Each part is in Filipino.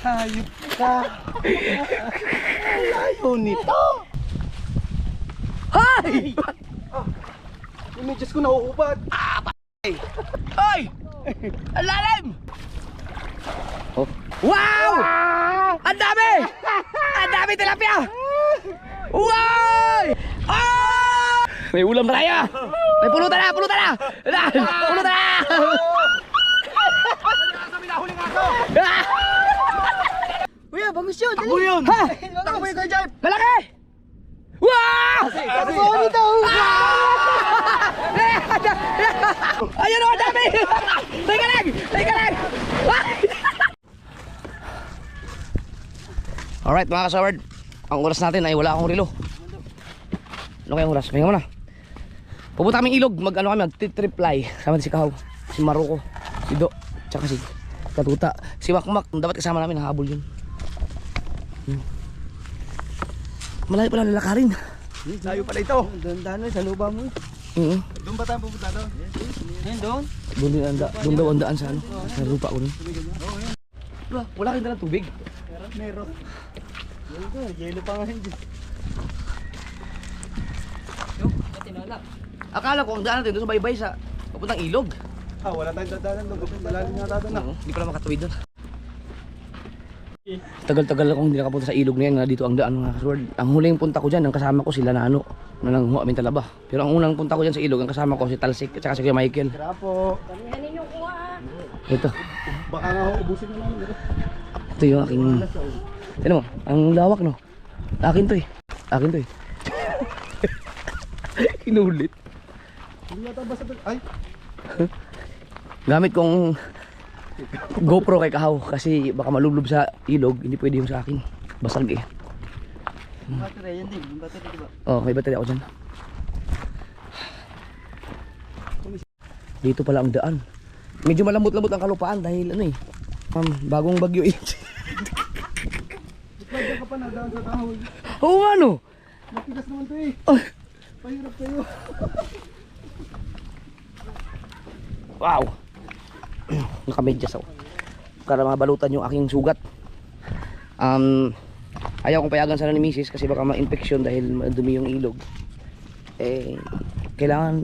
Hayop ka. Layo nito. Hay! Yung medyas ko nauubad. Hoy! Ang lalim! Oh. Wow! Ang dami! Ang dami tilapia! Wow! Ah! May ulam na tayo! May pulutan na! Pulutan na! Pulutan na! Kuya, bagus yun. Takbo yun! Ha? Takbo yun kayo dyan! Malaki! Wow! Takbo nito! Ayun o! Ang dami! Teka lang! Teka lang! Alright mga kasaward, ang oras natin ay wala akong relo. Ano kayang oras? Pahinga mo na. Pupunta kaming ilog, mag-ano kami, mag-trip fly. Sama si Kahaw, si Maruko, si Do, tsaka si Katuta. Si Makmak, dapat kasama namin, nahabol yun. Malayo pala lalakarin. Layo pala ito. Doon dano, sa luba mo. Doon ba tayo pupunta doon? Yan doon. Doon daw ang daan sa ano, sa lupa ko nun. Wala kayong dalang tubig. Meron. Yelo pa nga hindi. Akala ko ang daan natin doon sa baybay sa papuntang ilog. Wala tayong dadalan doon. Malalim nga tayo na. Hindi pala makatuwid doon. Tagal-tagal akong hindi nakapunta sa ilog na yan, na dito ang daan mga kasword. Ang huling punta ko dyan, ang kasama ko sila Nano, na nanghuha kami talaba. Pero ang unang punta ko dyan sa ilog, ang kasama ko si Talsik at saka si Kuya Michael. Tara po. Ito. Baka nga ubusin mo namin. Ito yung aking... Tignan mo, ang lawak no. Akin to eh. Akin to eh. Kinulit. Hindi yata basta doon. Ay! Gamit kong GoPro kay Kahaw kasi baka malublob sa ilog, hindi pwede yung sa akin. Basag eh. Battery yan din. Battery diba? Oh, may battery ako dyan. Dito pala ang daan. Medyo malambot-lambot ang kalupaan dahil ano eh. Bagong bagyo eh. Pwede ka pa na daan sa kahoy. Oo nga no. Matigas naman ito eh. Oh. Pahirap kayo. Wow. Nakamedyas ako para mabalutan yung aking sugat. Ayaw kong payagan sana ni Mrs. kasi baka ma-infection dahil madumi yung ilog. Eh, kailangan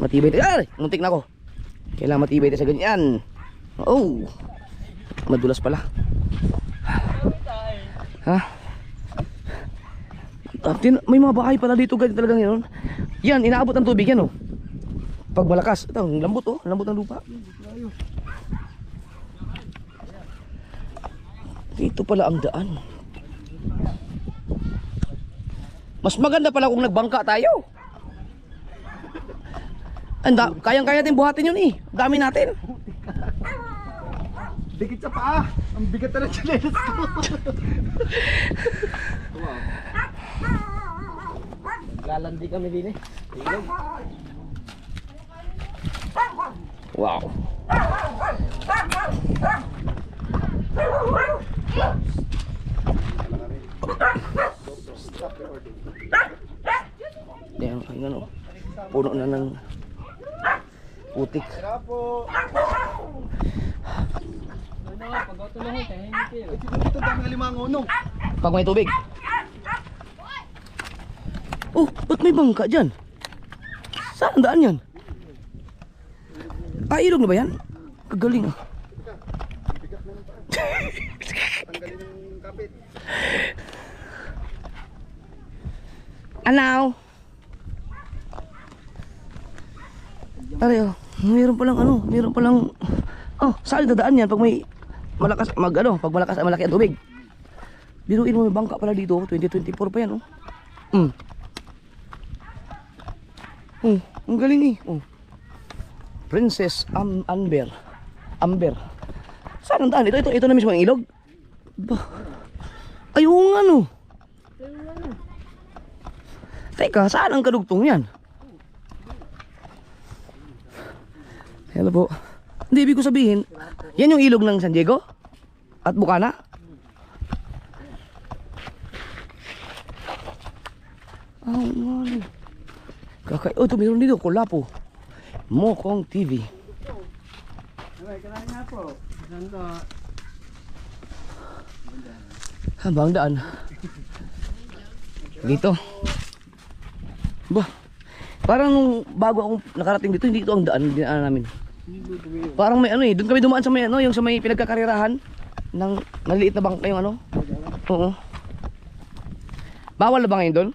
matibay tayo. Ay! Muntik na ako. Kailangan matibay tayo sa ganyan. Oh! Madulas pala. Ha? May mga bahay pala dito ganyan talagang yun. Yan, inaabot ang tubig yan oh. Pag malakas. Ito, ang lambot oh. Lambot ng lupa. Dito pala ang daan. Mas maganda pala kung nagbangka tayo. Kayang-kaya natin buhatin yun eh. Dami natin. Dikit sa paa. Ang bigat na ng chinelas ko. Lalandi kami din eh. Wow. Yan, kaya ano. Puno na ng putik. Tara po. Dito dami nga limang unong. Pag may tubig. Oh, ba't may bangka dyan? Saan ang daan yan? Ah, ilog na ba yan? Kagaling ah. Tanggalin yung kapit. Anaw. Aray oh, mayroon palang ano, mayroon palang... Oh, saan dadaan yan pag may malakas, pag malakas, malaki ang tubig? Biruin mo, may bangka pala dito, 2024 pa yan oh. Oh, ang galing eh. Oh. Princess Amber. Saan ang daan? Ito na mismo ang ilog? Ayun nga no. Teka, saan ang kadugtong yan? Hello po. Hindi, ibig ko sabihin, yan yung ilog ng San Diego? At Bukana? Oh, ito meron dito, Kulapo. Mokong TV. Kailangan nga po. Ganda. Habang daan. Dito. Bah. Parang nung bago akong nakarating dito, hindi ito ang dinaanan namin. Parang may ano eh, doon kami dumaan sa may ano, yung sa may pinagkakarirahan ng maliit na bangka yung ano. Oo. Bawal na ba ngayon doon?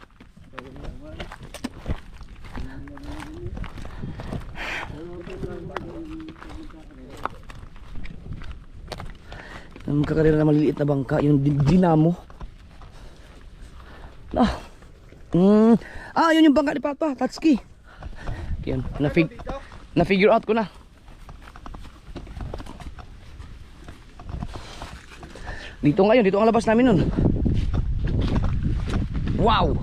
Ang kakarera na maliliit na bangka, yung dinamo. Yun yung bangka ni Papa, Tatsuki. Yan, na-figure out ko na. Dito ngayon, dito ang labas namin nun. Wow!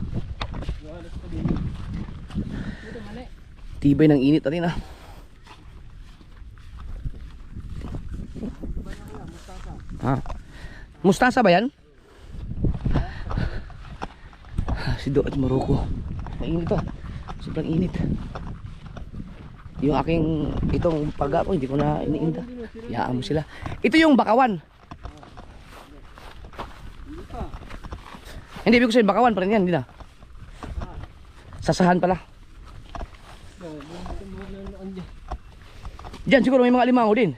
Tibay ng init natin ah. Mustasa ba yan? Si Do at Maroko. Mainit pa. Sobrang init. Yung aking itong paga ko hindi ko na iniinda. Hayaan mo sila. Ito yung bakawan. Hindi, ibig ko sabihin bakawan pa rin yan. Hindi na. Sasahan pala. Diyan siguro may mga alimango din.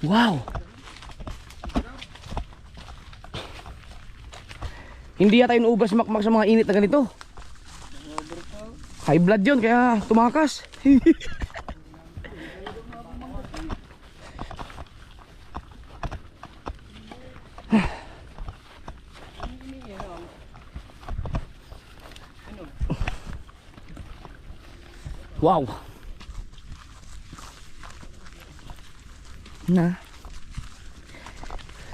Wow! Hindi yata inuubras makmak sa mga init na ganito. High blood yun kaya tumakas. Wow! Na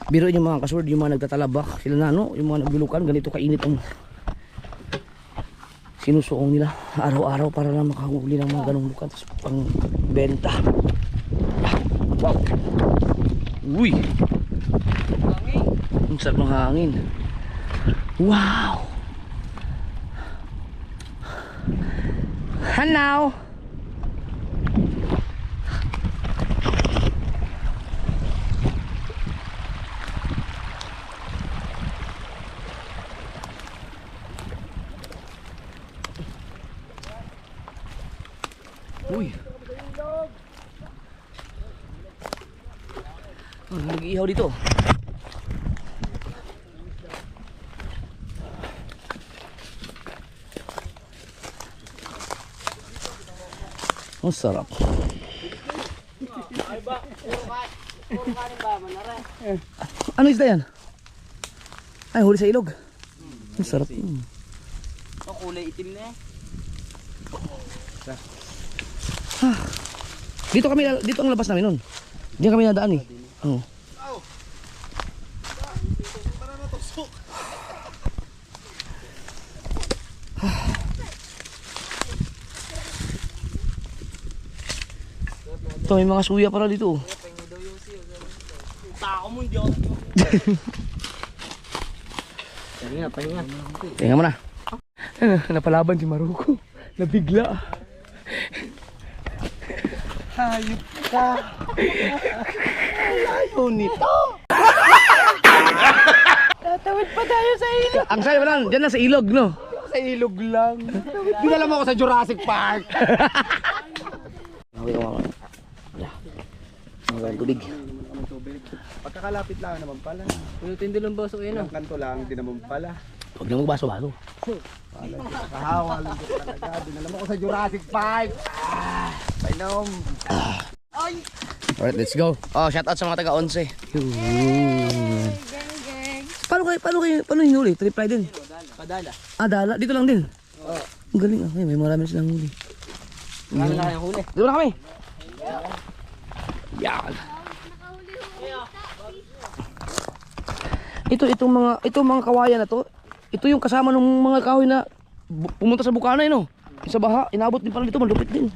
biro yung mga kasword, yung mga nagtatalabak sila na ano, yung mga nagbulukan, ganito kainit ang sinusuong nila araw-araw para lang makahuli ng mga ganong lukan tapos pang benta. Wow! Uy! Ang sarap ng hangin. Wow! Hello! Uy. Nag-iihaw dito. Ang sarap. Ano isda yan? Ay, huli sa ilog. Ang sarap. Ito kulay itim na eh. Dito ang labas namin nun. Diyan kami nadaan eh. Oo. Ito may mga suya para dito. Tako mo Diyos. Pahinga. Tingnan mo na. Napalaban si Maroko. Nabigla. Hayop ka. Layo nito. Tatawid pa tayo sa ilog. Ang sayo lang, dyan na sa ilog, no? Sa ilog lang. Dinala mo ako sa Jurassic Park. Okay, kumama. Ang tubig. Pagkakalapit lang naman pala. Pinutin din ang baso kayo Ang kanto lang, di naman pala. Huwag na magbaso-baso. Kahawa lang dito talaga. Dinala mo ako sa Jurassic Park. Painom. Alright, let's go. Oh, shout out sa mga taga-11. Paano hinuli? Triply din? Padala. Dala. Dito lang din? Oo. Ang galing. Okay, may marami silang huli. Marami na kayong huli. Dito na kami. Yan. Itong mga kawayan na to. Ito yung kasama ng mga kahoy na pumunta sa bukana no. Sa baha, inabot din pala dito, malupit din.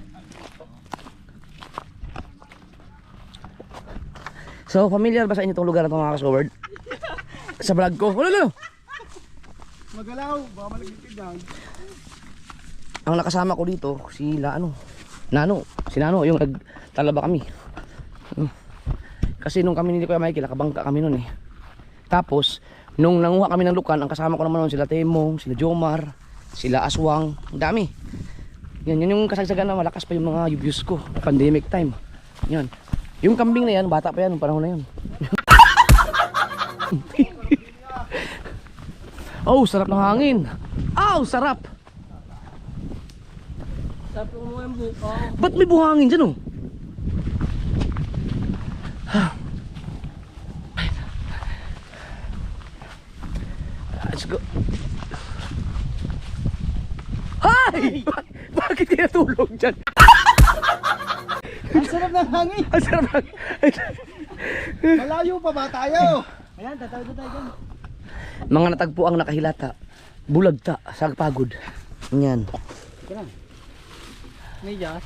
So, familiar ba sa inyo itong lugar na ito mga kasoward? Sa vlog ko. Wala. Magalaw, baka malagitid lang. Ang nakasama ko dito, si Nano, yung nagtalaba kami. Kasi nung kami ni Kuya Michael, nakabangka kami nun eh. Tapos, nung nanguha kami ng lukan, ang kasama ko naman nun sila Temong, sila Jomar, sila Aswang, ang dami. Yan, yun yung kasagsagan na malakas pa yung mga views ko. Pandemic time. Yan. Yung kambing na yan, bata pa yan, nung panahon na yun. Oh, sarap ng hangin. Oh, sarap. Sarap mo yung buko. Ba't may buhangin dyan oh? Let's go. Hay! Bakit tinatulog dyan? Ang sarap ng hangin. Ang sarap ng... Malayo pa ba tayo? Ayan, tatawid na tayo dyan. Mga natagpo ang nakahilata. Bulagta, sagpagod. Yan. Sige lang. May jas.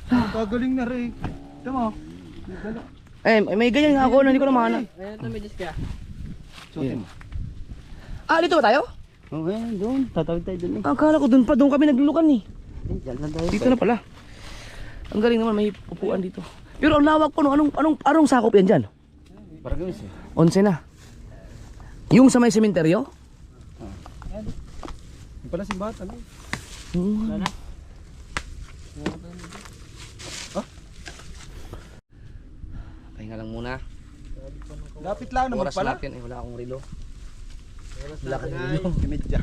Ang gagaling na rin. Ito mo. May ganyan nga ako, hindi ko naman. Ayan, ito may jas ka. Suotin mo. Ah, dito ba tayo? Okay, doon. Tatawid tayo doon eh. Akala ko doon pa, doon kami naglulukan eh. Diyan lang tayo. Dito na pala. Ang galing naman, may upuan dito. Pero ang lawak po, no? Anong sakop yan dyan? Para gawin siya. 11 na. Yung sa may sementeryo? Yung pala simbatan eh. Wala na. Pahinga lang muna. Lapit lang naman Oras pala. natin, wala akong relo. Wala ka rin. Imedya.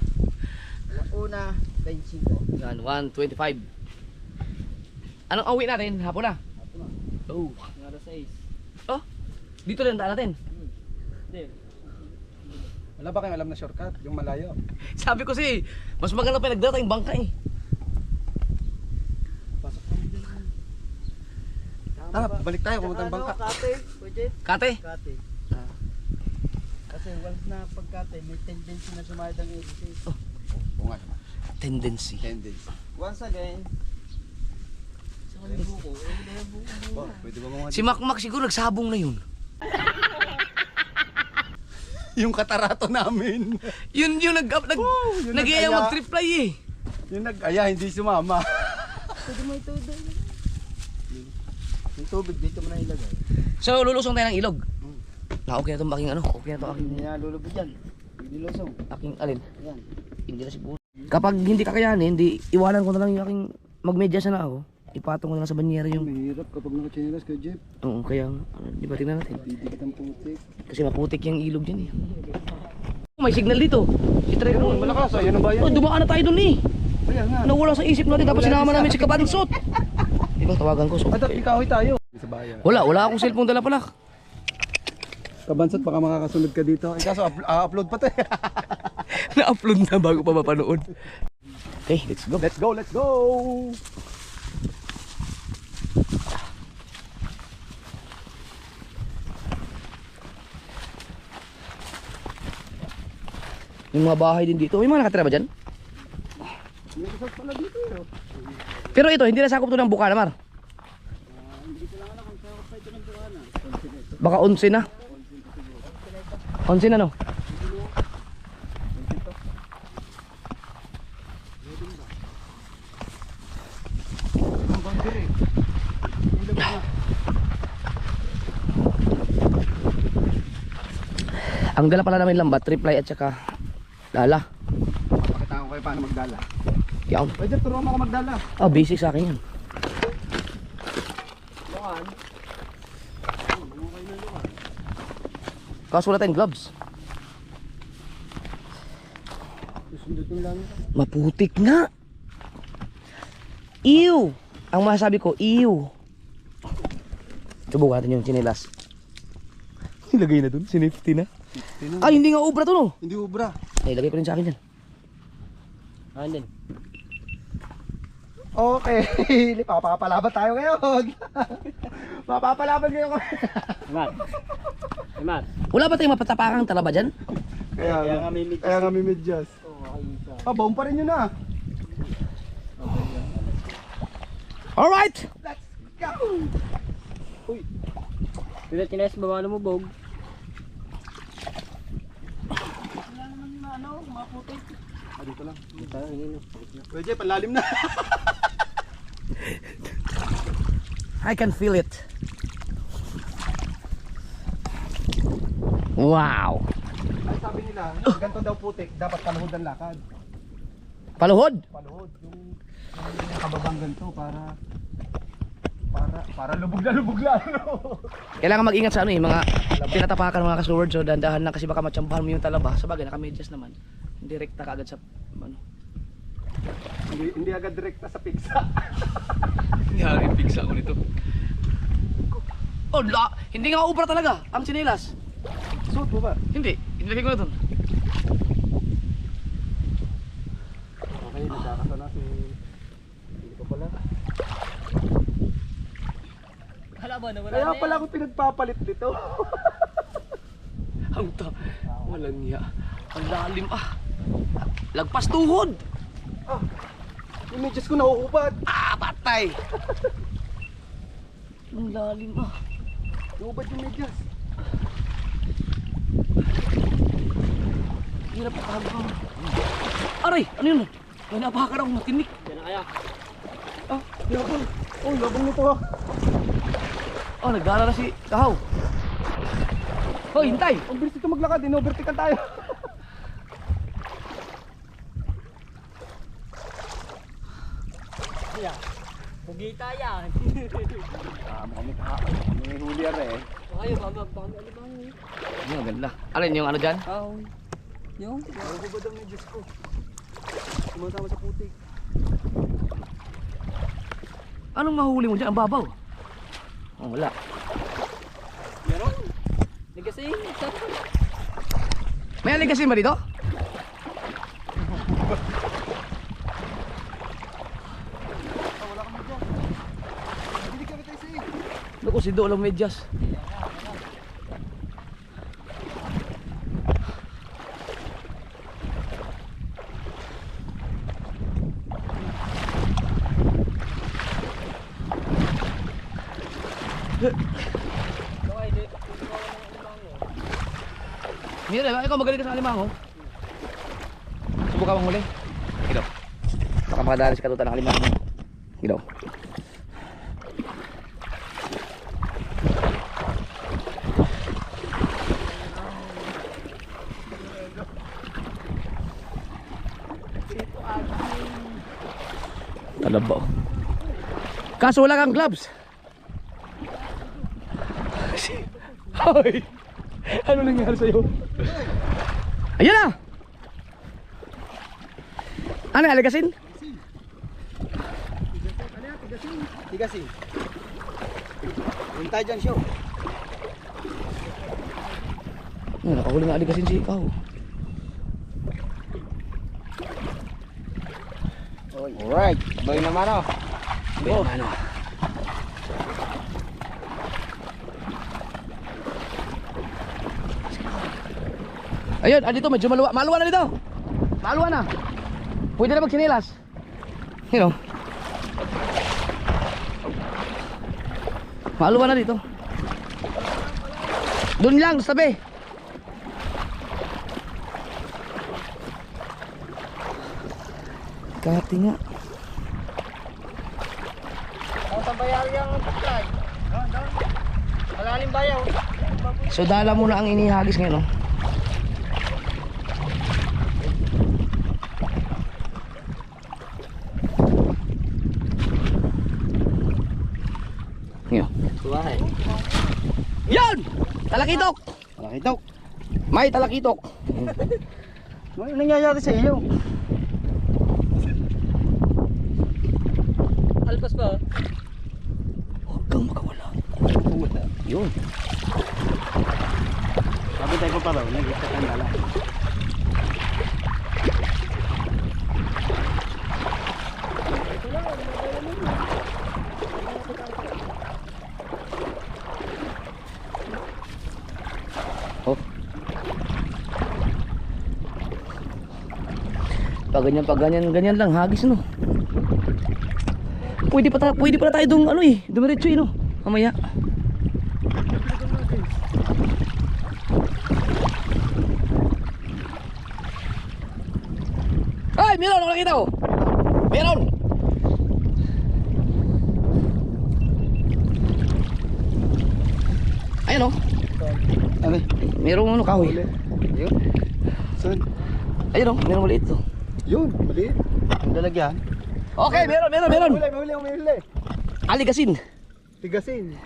Una, 25. Yan, 1:25. Anong awi natin? Hapon na? Oh. Alas 6. Oh, dito rin daan natin. Hindi. Wala ba kayong alam na shortcut? Yung malayo. Sabi ko si, mas maganda pa nagdala tayong bangka eh. Pasok kami dyan. Tara, balik tayo. Pumunta ng bangka. Kate, pwede? Kate? Kate. Kasi once na pagkate, may tendency na sumayad ang edit. Oo nga naman. Tendency. Tendency. Once again, sa kami buko, na yung buko. Pwede ba mga... Si Makmak siguro nagsabong na yun. Yung katarato namin. Yun yung yun nag-iayang nag-aya. mag-triply eh. Yung nag-aya, hindi sumama. Pwede mo ito doon. Yung tubig dito mo na ilagay. So lulusong tayo ng ilog. Okay na itong aking ano, okay na ito aking, Hindi na lulubog dyan. Hindi lusong. aking alin. Yan. Hindi na siguro. Kapag hindi kakayanin, hindi iwanan ko na lang yung aking magmedyas na ako. Ipatong ko na lang sa banyera yung... Mahirap kapag nakachinelas ka, Jeep. Oo, kaya di ba tingnan natin. Didikit ang putik. Kasi maputik yung ilog dyan eh. May signal dito. I-try ko. Malakas, ayun ang bayan. Oh, dumaan na tayo dun eh. Ayan nga. Nawala sa isip natin, tapos sinama namin si Kabansot. Diba, tawagan ko. So, At ikahoy tayo. Sa bayan. wala akong cellphone dala pala. Kabansot, baka makakasunod ka dito. Ay, kaso upload pa tayo. Na-upload na bago pa mapanood. Okay, let's go. Let's go, let's go! Yung mga bahay din dito. May mga nakatira ba dyan? May resort pala dito eh. Pero ito, hindi na sakop to ng Bukana, Mar. Baka 11 na. 11 na no? Ang dala pala namin lambat, triply at saka lala. Pakita ko kayo paano magdala. Yan. Ay, Jeff, turuan mo ako magdala. Oh, basic sa akin yan. Kaso wala tayong gloves. Susundot yung lang. Maputik nga. Ew! Ang masasabi ko, ew. Subukan natin yung chinelas. Ilagay na dun, sinifty na. Ay, hindi nga ubra to no. Hindi ubra. Ay, ilagay ko rin sa akin yan. Anin. Okay, papapalaban tayo ngayon. Papapalaban ngayon. Emat. Emat. Wala ba tayong mapatapakang talaba dyan? Kaya nga may medyas. Ah, baon pa rin yun ah. Alright! Let's go! Pilit kinayas baba mo bog. Ah, dito lang. Pwede, panlalim na. I can feel it. Wow. Ay, sabi nila, ganito daw putik, dapat paluhod ang lakad. Paluhod. Paluhod, yung kababang ganito para lubog na ano. Kailangan mag-ingat sa ano eh, mga tinatapakan mga ka-sword. So dandahan na kasi baka matsambahan mo yung talaba. Sa bagay, naka-medyas naman. Direkta ka agad sa ano. Hindi agad direkta sa pizza. Yari, pigsa ko nito. Oh, hindi nga ubra talaga ang sinelas. Suot mo ba? Hindi, inilagay ko na doon. Okay, nagkakasa na si... Hindi ko pala. Hala ba, nawala Kaya na pala ako pinagpapalit dito. Ang walang niya. Ang lalim Lagpas tuhod. Yung medyas ko nahuhubad. Patay. Ang lalim Nahuhubad yung medyas. Hirap pagkabang. Aray, ano yun? May napakar akong matinik. Yan na kaya. Labang. Oh, labang nito Nagdala na si Kahaw. Hoy, hintay. Ang bilis ito maglakad, in-overtaken tayo. Yeah. Pugita yan. Kami kahapon. May huli eh. Ayaw, baka ano bang? Ang maganda. Alin yung ano dyan? Yung? Nahuhubad ang medyas ko. Sumasama sa putik. Anong mahuli mo dyan? Ang babaw. Wala. Meron. Nagkasing. May aligasin ba dito? Wala kang medyas. Hindi kami tayo sa iyo. Naku, si Do lang medyas. Mira, ikaw magaling ka sa alimango. Subukan mong huli. Gilaw. Baka makadali si katutan ng alimango. Gilaw. Talaba. Kaso wala kang gloves. Hoy! Ano nangyari sa'yo? Ayan na! Ano yung aligasin? Ano yan? Tigasin. Tigasin. Hintay dyan siya. Nakahuli nga aligasin si ikaw. Alright. Boy naman o. Ano? Ayun, dito medyo maluwa. Maluwa na dito. Maluwa na. Pwede na magkinilas. You know. Maluwa na dito. Doon lang, sa tabi. Kati nga. Ang tambayal yung taklay. Malalim bayaw. So dala muna ang inihagis ngayon, no? Ngayon. Tuwahay. Yan! Talakitok! Talakitok. May talakitok. Ano nangyayari sa iyo? Alpas ba? Huwag kang makawala. Yun. Sabi tayo ko pa raw, nag-isa kang dala. Oh. Pag ganyan lang hagis, no. Pwede pa tayo dong ano eh, dumiretso eh, no. Mamaya. Ay, meron ako nakita ko. Meron. Ayun, oh. Ano? Merong ano kahoy. Huli. Yun. Saan? Ayun oh, merong maliit to. Yun, maliit. Ang lalagyan. Okay, meron. Mahuli. Aligasin. Tigasin.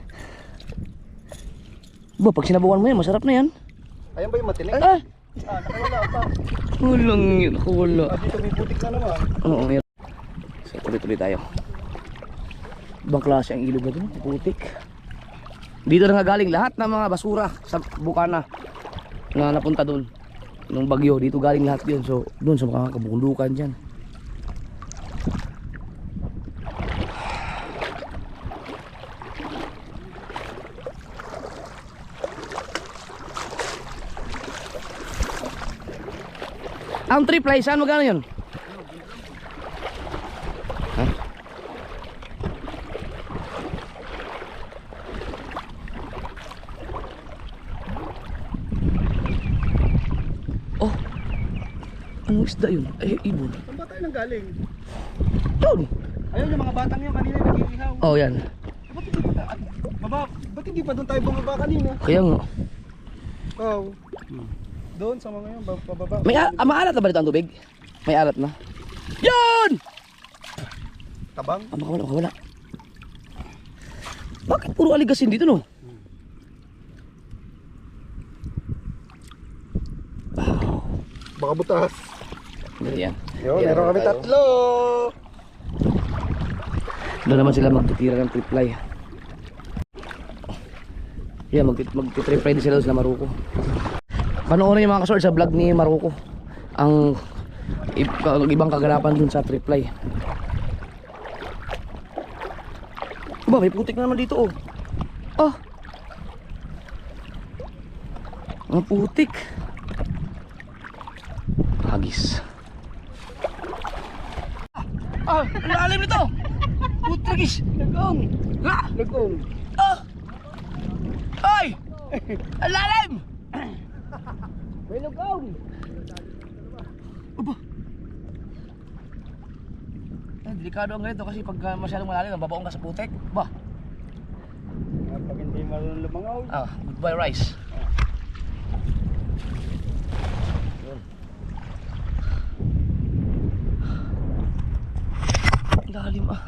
Ba, pag sinabawan mo yan, masarap na yan. Ayan ba yung matinik? Ah, Nakawala pa. walang yun, ako wala. Dito may putik na naman. Oo, meron. So, tuloy-tuloy tayo. Ibang klase ang ilog na dun, putik. Dito na nga galing lahat ng mga basura sa Bukana na napunta dun. Nung bagyo, dito galing lahat yun. So, dun sa mga kabundukan dyan. Ang triple, saan magkano yun? Ha? Oh, anong isda yun? Ay, ibon. Saan ba tayo nang galing? Yun! Ayun yung mga batang yun kanina nag-iihaw. Oh, yan. Ba't hindi pa doon tayo bumaba kanina? Kaya nga. Oh. Doon sa mga yun, pababa. Maalat na ba dito ang tubig? May alat na. Yan! Tabang? Makawala. Bakit puro aligasin dito no? Baka butas. Yan. Yun, meron kami tatlo. Doon naman sila magtitira ng triply. Yan, magtitriply din sila sa Maruko. Panoorin yung mga kasort sa vlog ni Maruko ang ibang kaganapan dun sa triply. Ba, may putik na naman dito oh. Oh. Ang putik. Hagis. Ah, ang lalim nito. Putragis. Nagong. Ha? Lagong. Ah. Ay! Ang lalim. May lagong. Aba. Delikado ang ganito kasi pag masyadong malalim, nababaong ka sa putek. Ba? Pag hindi marunong lumangaw. Ah, goodbye rice. Lalim ah.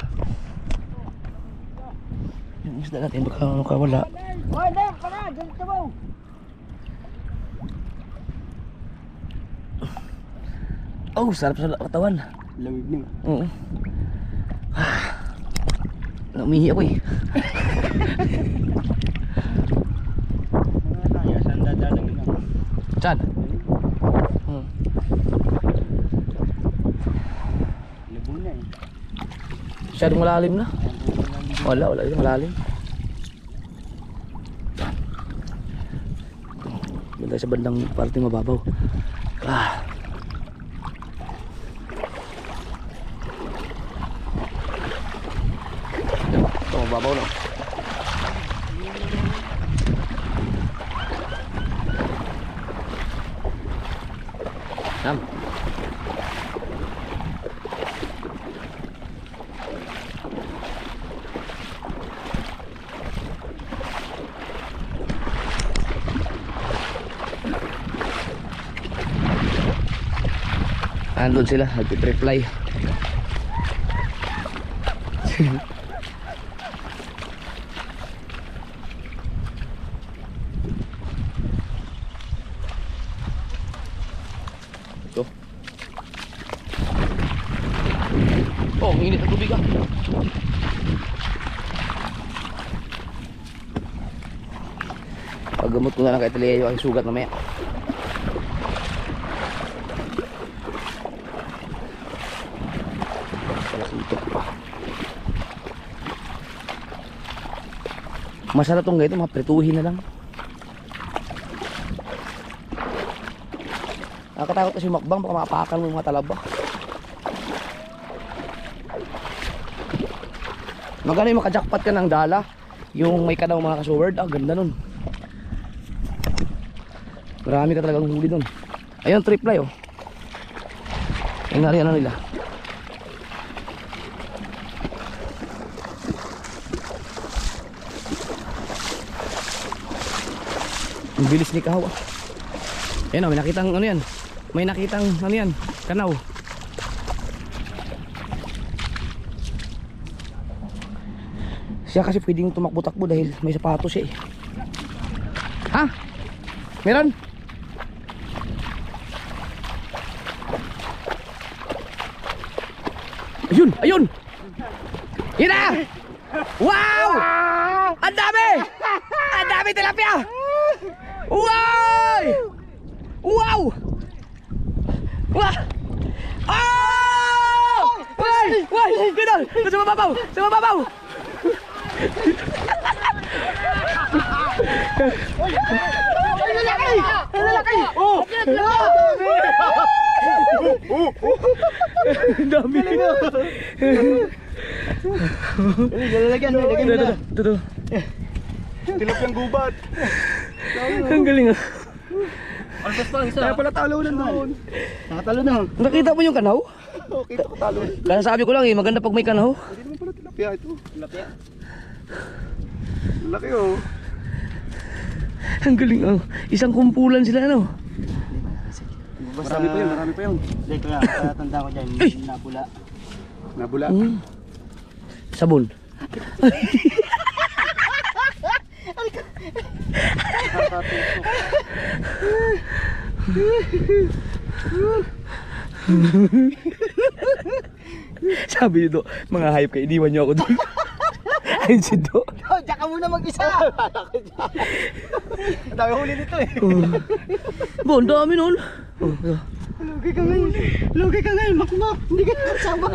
Yung isda natin baka wala. Hoy, Dave, para, ganito mo. Oh, sarap sa katawan. Lamig na. Oo. Naumihi ako eh. Mga tayo, saan dadalang na? Saan? Labo na eh. Masyadong malalim na. Wala yung malalim. Doon tayo sa bandang parte mababaw. Ah. Ito mababaw na. Nam. Andun sila, nag-reply. Ito. Oh, ang init na tubig ah. Paggamot ko na lang kay Teleo ang sugat mamaya. Masarap tong ganito, mga prituhin na lang. Nakakatakot kasi makbang, baka maapakan mo yung mga talaba. Magano yung makajackpot ka ng dala, yung may kanaw mga kasword, ganda nun. Marami ka talagang huli dun. Ayun, triply oh. Yung nariyan na nila. Ang bilis ni Kahaw. Ayan o, may nakitang ano yan. May nakitang ano yan, kanaw. Siya kasi pwedeng tumakbo-takbo dahil may sapatos siya eh. Ha? Meron? Ayun! Ayun! Yun na! Wow! Ang dami! Ang dami tilapia! Wow! Wow! Wow! Oh! Why! Why! Ganun! Sa mababaw! Sa mababaw! Ay, lalaki! Ay, lalaki! Oh! Ang dami! Lalagyan mo na. Ito. Tilapiyang gubat. Ang galing ah. Alpas pa isa. Kaya pala talo na doon. Nakatalo na. Nakita mo yung kanaw? Oh, kita ko talo. Kaya sabi ko lang eh, maganda pag may kanaw. Hindi naman pala tilapia ito. Tilapia. Laki oh. Ang galing ah. Isang kumpulan sila ano. Marami pa yun, marami pa yun. Hindi kuya, tanda ko dyan. Napula. Nabula. Sabon. Sabi nito, mga hayop kayo, iniwan niyo ako doon. Ayun si Do. Oh, diyan ka muna mag-isa. Ang dami huli nito eh. Bo, ang dami nun. Lugi ka ngayon. Lugi ka ngayon, makmak. Hindi ka kasama.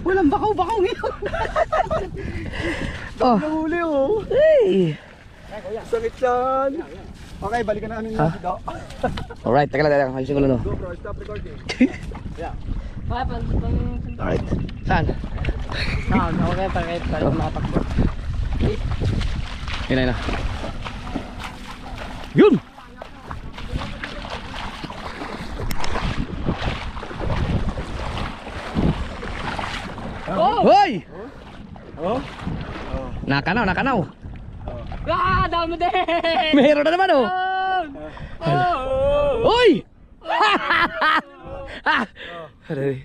Walang bakaw-bakaw ngayon. Oh. Nahuli oh. Hey. Sakit yan. Okay, balikan na ano Ha? yung do. Alright, teka lang. Ayusin ko lang no. GoPro, stop recording. Alright. Saan? Okay, para makatakbo. Yun na. Yun! Oh! Hoy! Oh? Nakanaw, nakanaw. Ah, dami din! Meron na naman oh. Hoy! Aray.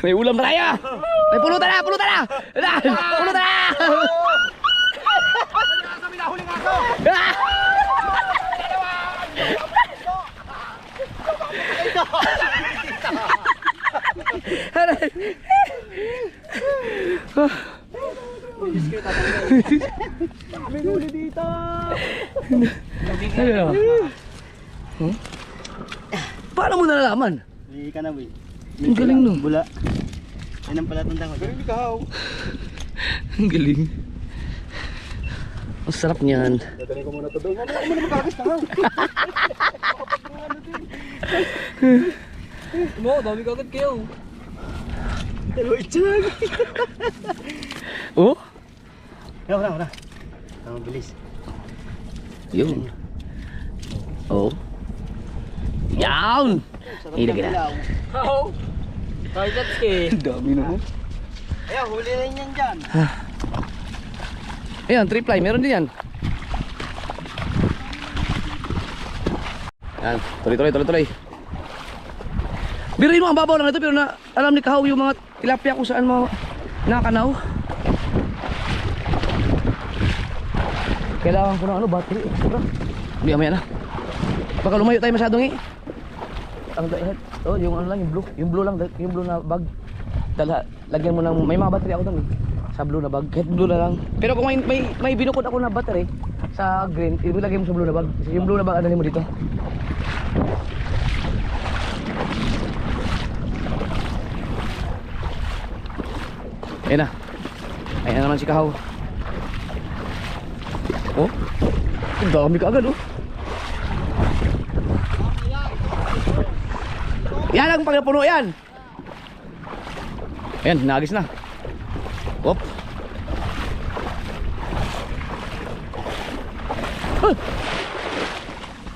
May ulam na tayo! May pulutan na! Pulutan na! Pulutan na! Sabi na, huli nga ako! Aray. May huli dito! Ayun oh. Paano mo nalalaman? Hindi ka na, boy. Ang galing no. Bula. Yan ang palatanda ko. Pero hindi kahaw. Ang galing. Ang sarap niyan. Dadalhin ko muna ito doon. Ano mo naman kakis kahaw? Mo, dami ka agad kayo. Dalawa itchag. Oh? Wala. Ang bilis. Yun. Oh. Yan! Ilagay na. Oo. Kaya Jetski. Ang dami naman. Ayan, huli rin yan dyan. Ayan, 3 ply. Meron din yan. Yan. Tuloy. Biruin mo ang babaw lang ito pero na alam ni Kahaw yung mga tilapia kung saan mo nakakanaw. Kailangan ko ng ano, battery extra. Hindi, amaya na. Baka lumayo tayo masyadong eh. Ang oh, yung ano lang, yung blue lang, yung blue na bag. Lagyan mo ng, may mga battery ako doon eh. Sa blue na bag, kahit blue na lang. Pero kung may binukod ako na battery sa green, ilagay mo sa blue na bag. Kasi yung blue na bag, ano mo dito. Ayan na. Ayan na naman si Kahaw. Oh, ang dami ka agad oh. Yan ang pagnapuno yan. Ayan, nagis na. Op.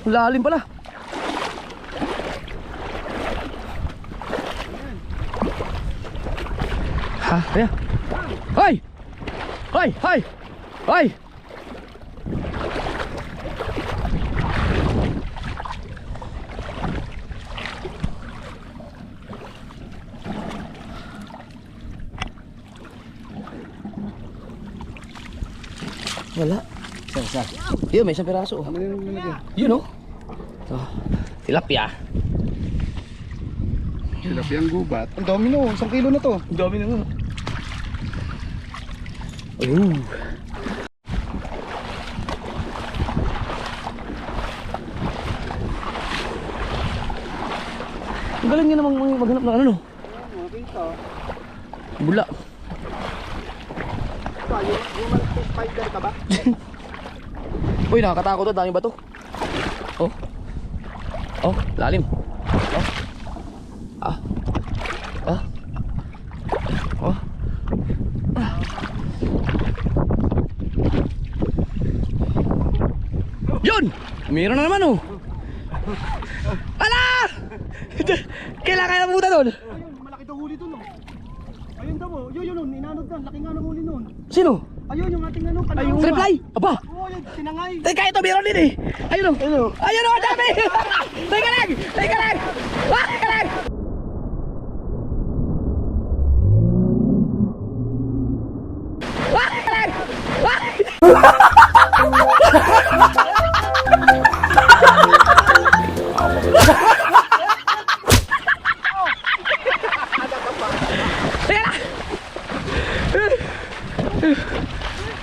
Lalim pala. Ha, ayan. Hoy! Hoy! Hoy! Hoy! Wala. Isa. Yun, may isang piraso. Ano yung nilagay? Yun oh. Ito. Tilapia. Tilapia ang gubat. Ang dami no, 1 kilo na to. Ang dami na nga. Oh. Ang galing niya namang maghanap ng ano no? Bula. Yung spider ka ba? Uy, nakakatakot to, daming bato. Oh. Oh, lalim. Oh. Ah. Oh. Oh. Ah. Yun! Meron na naman oh. Ala! Kailangan na pumunta doon. Ayun, malaki daw huli dun, oh. Ayun daw, oh. Yun, inanod doon. Laki nga ng huli nun. Sino? Ayun, yung ating ano, panahon. Reply? Aba! Oo, yun, tinangay. Teka, ito meron din eh. Ayun o. Ayun o, ang dami. Teka lang. Teka lang. Ah, teka lang. Ah, teka lang. Ah. Teka lang.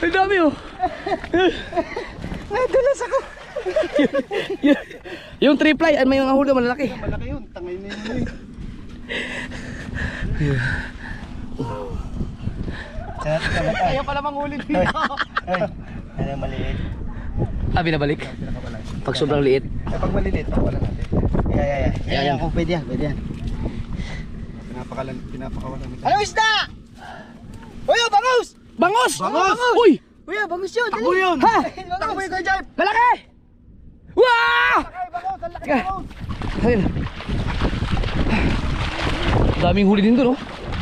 Ang dami oh. Nadulas ako. Yung triple ay may mga huli malalaki. Malaki yun, tangay na yun eh. Ayaw pala manghuli dito. Ano yung maliit? Ah, binabalik. Pag sobrang liit. Pag maliliit, wala natin. Ayan. Kung pwede yan, pwede yan. Pinapakawalan. Ano isda? Uy, oh, bangus! Bangos! Bangos! Uy! Uy, bangus yun. Takbo yun! Ha? Takbo yun, Kuya Jarp. Malaki! Wow! Ay, bangus, ang laki Teka. bangus. Ayun. Daming huli din doon, oh.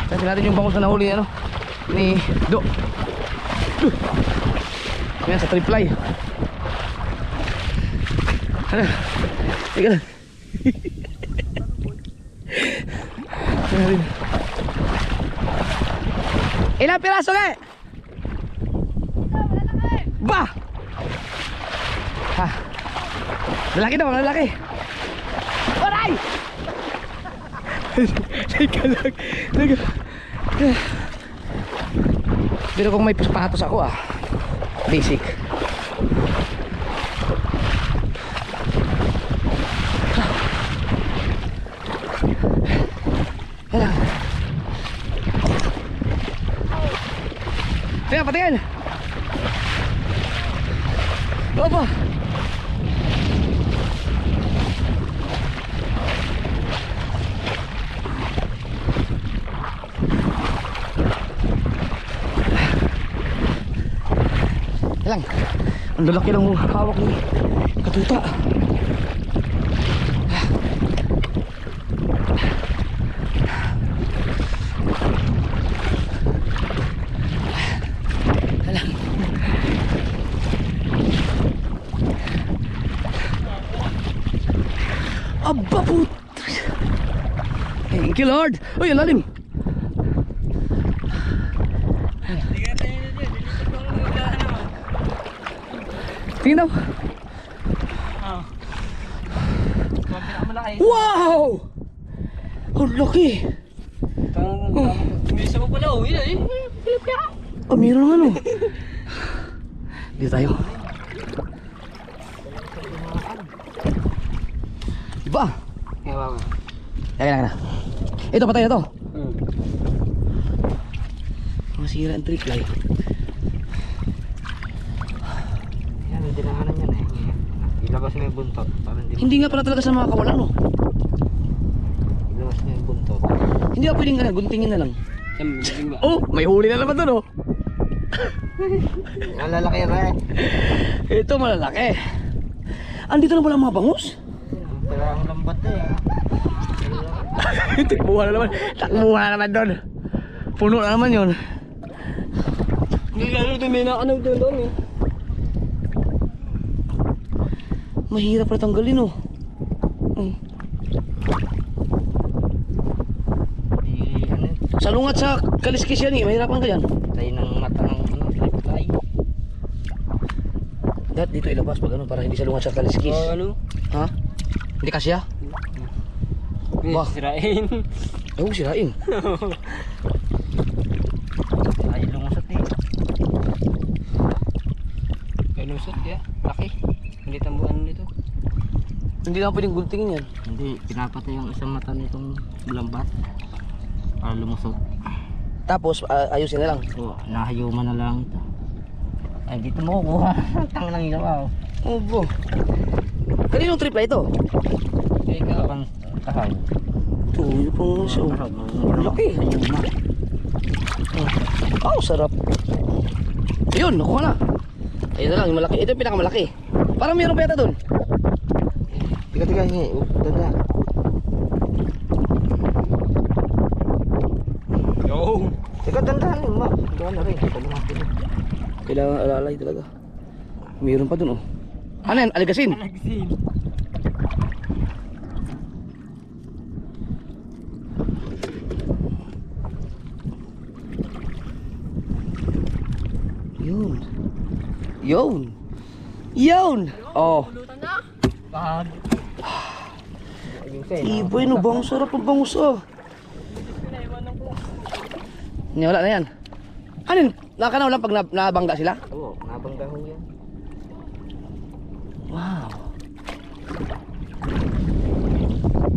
Kasi natin yung bangos na nahuli, ano, ni Do. Ayan, sa triply. Ano? Teka lang. Ayan rin. Ilang piraso nga eh? Ba! Ha? Lalaki daw, lalaki. Aray! Teka lang. Teka. Pero kung may patos ako ah. Basic. Ayan. Teka, patingin. Opo. Lang. Ang lalaki ng hawak ni Katuta. Lang. Aba put. Thank you Lord. Uy, ang lalim. Tingin daw. Wow! Ang laki. Bisa mo pala, uwi na eh. Oh, meron ng ano. Dito tayo. Diba? Teka na. Ito, patay na to. Masira ang triply. Yan, may dinahanan yan eh. Ilabas mo yung buntot. Hindi nga pala talaga sa mga kawalan, no? Ilabas mo yung buntot. Hindi ka pwedeng guntingin na lang. Oh, may huli na naman doon, oh. Malalaki yan eh. Ito malalaki. Andito na pala ang mga bangus. Pero ang lambat eh. Takbuhan na naman. Takbuhan na naman doon. Puno na naman yun. Hindi lalo din may nakanaw doon eh. Mahirap na tanggalin, oh. Salungat sa kaliskis yan eh. Mahirapan ka yan. Tayo ng mata ng reply. Dapat dito ilabas pag ano, para hindi siya lungat sa kaliskis. ano? Ha? Hindi kasya? Bah. Sirain. Oo, sirain. Ay, lumusot eh. Ay, lumusot ya. Laki. Hindi tambuhan nito. Hindi na pwedeng guntingin yan. Hindi, pinapatay yung isang mata nitong lambat. Para lumusot. Tapos, ayusin na lang. So, nahayuman na lang ito. Ay, dito mo kuha. Tang nang ilaw. Obo. Kaninong trip na ito? Kaya ka pang tahaw. Tuyo pang siya. Laki. Hayuman. Oh, sarap. Ayun, nakuha na. Ayun na lang, yung malaki. Ito yung pinakamalaki. Parang meron pa yata dun. Tiga, hingi. Ganda. Yo! Teka, dandahan yun, ma. Dandahan na rin. Kailangan alalay talaga. Meron pa dun, oh. Ano yan? Aligasin? Nagsin. Yun. Yun. Yun. Oh. Pag. Iboy, no. Bangus. Sarap ang bangus, oh. Wala na yan. Ano yun? Nakakanaw lang pag nabangga sila? Oo, nabangga ho yan. Wow.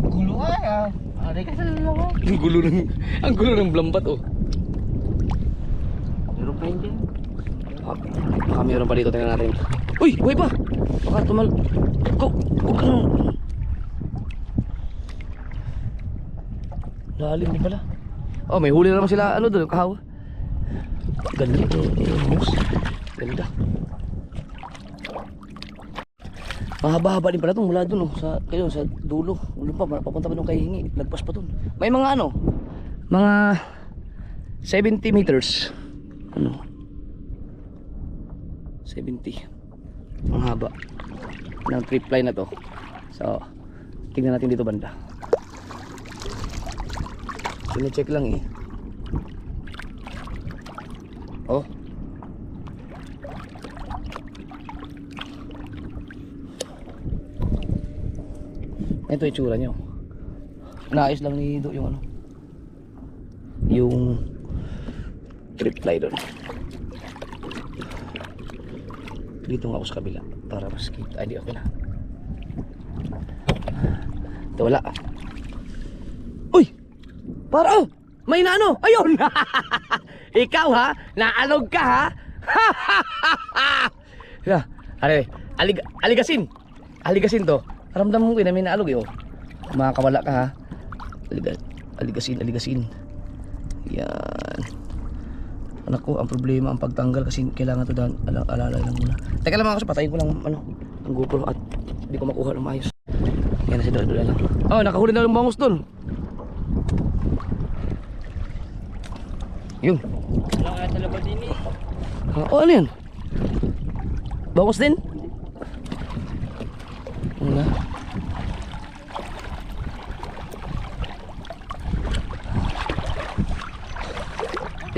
Gulo ay ah. Aray ka sa lalo. Ang gulo ng blambat, oh. Meron pa yun din. Baka meron pa dito, tingnan natin. Uy, buhay pa. Baka tumal. Go. Huwag ka. Lalim din pala. Oh, may huli na naman sila, ano doon, kahaw. Ganda ito, boss. Ganda. Mahaba-haba din pala itong mula doon, oh, sa, kayo, sa dulo. Ulo pa, papunta pa doon kay Hingi. Lagpas pa doon. May mga ano, mga 70 meters. Ano? 70. Ang haba ng trip line na to. So, tingnan natin dito banda. Sine-check lang eh. Oh. Ito yung itsura nyo. Naayos lang ni Do yung ano, yung trip line doon. Dito nga ako sa kabila para mas kita. Ay, di okay na. Ito wala. Uy! Para oh! May naano! Ayun! Ikaw ha? Naalog ka ha? Aligasin! Aligasin to. Ramdam mo na may naalog eh oh. Makakawala ka ha? Aligasin. Yan. Anak ko, ang problema, ang pagtanggal kasi kailangan to dahil alalay lang muna. Teka lang mga kasi patayin ko lang ano, ang GoPro at hindi ko makuha ng maayos. Yan na si Dula lang. Oh, nakahuli na yung bangus doon. Yun. Wala kaya sa labas din eh. Oh, ano yan? Bangus din? Wala.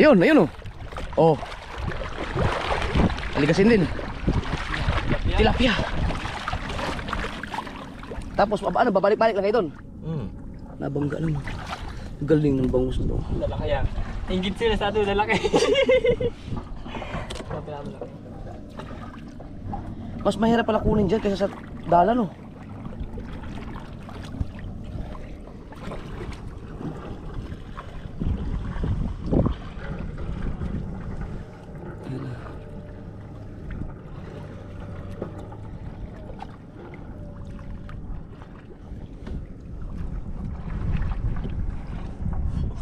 Ayun oh. Oh. Aligasin din. Tilapia. Tapos ano, babalik-balik lang kayo doon. Nabangga lang. Galing ng bangus na to. Lalaki yan. Ingit sila sa ato, lalaki. Mas mahirap pala kunin dyan kaysa sa dalan oh.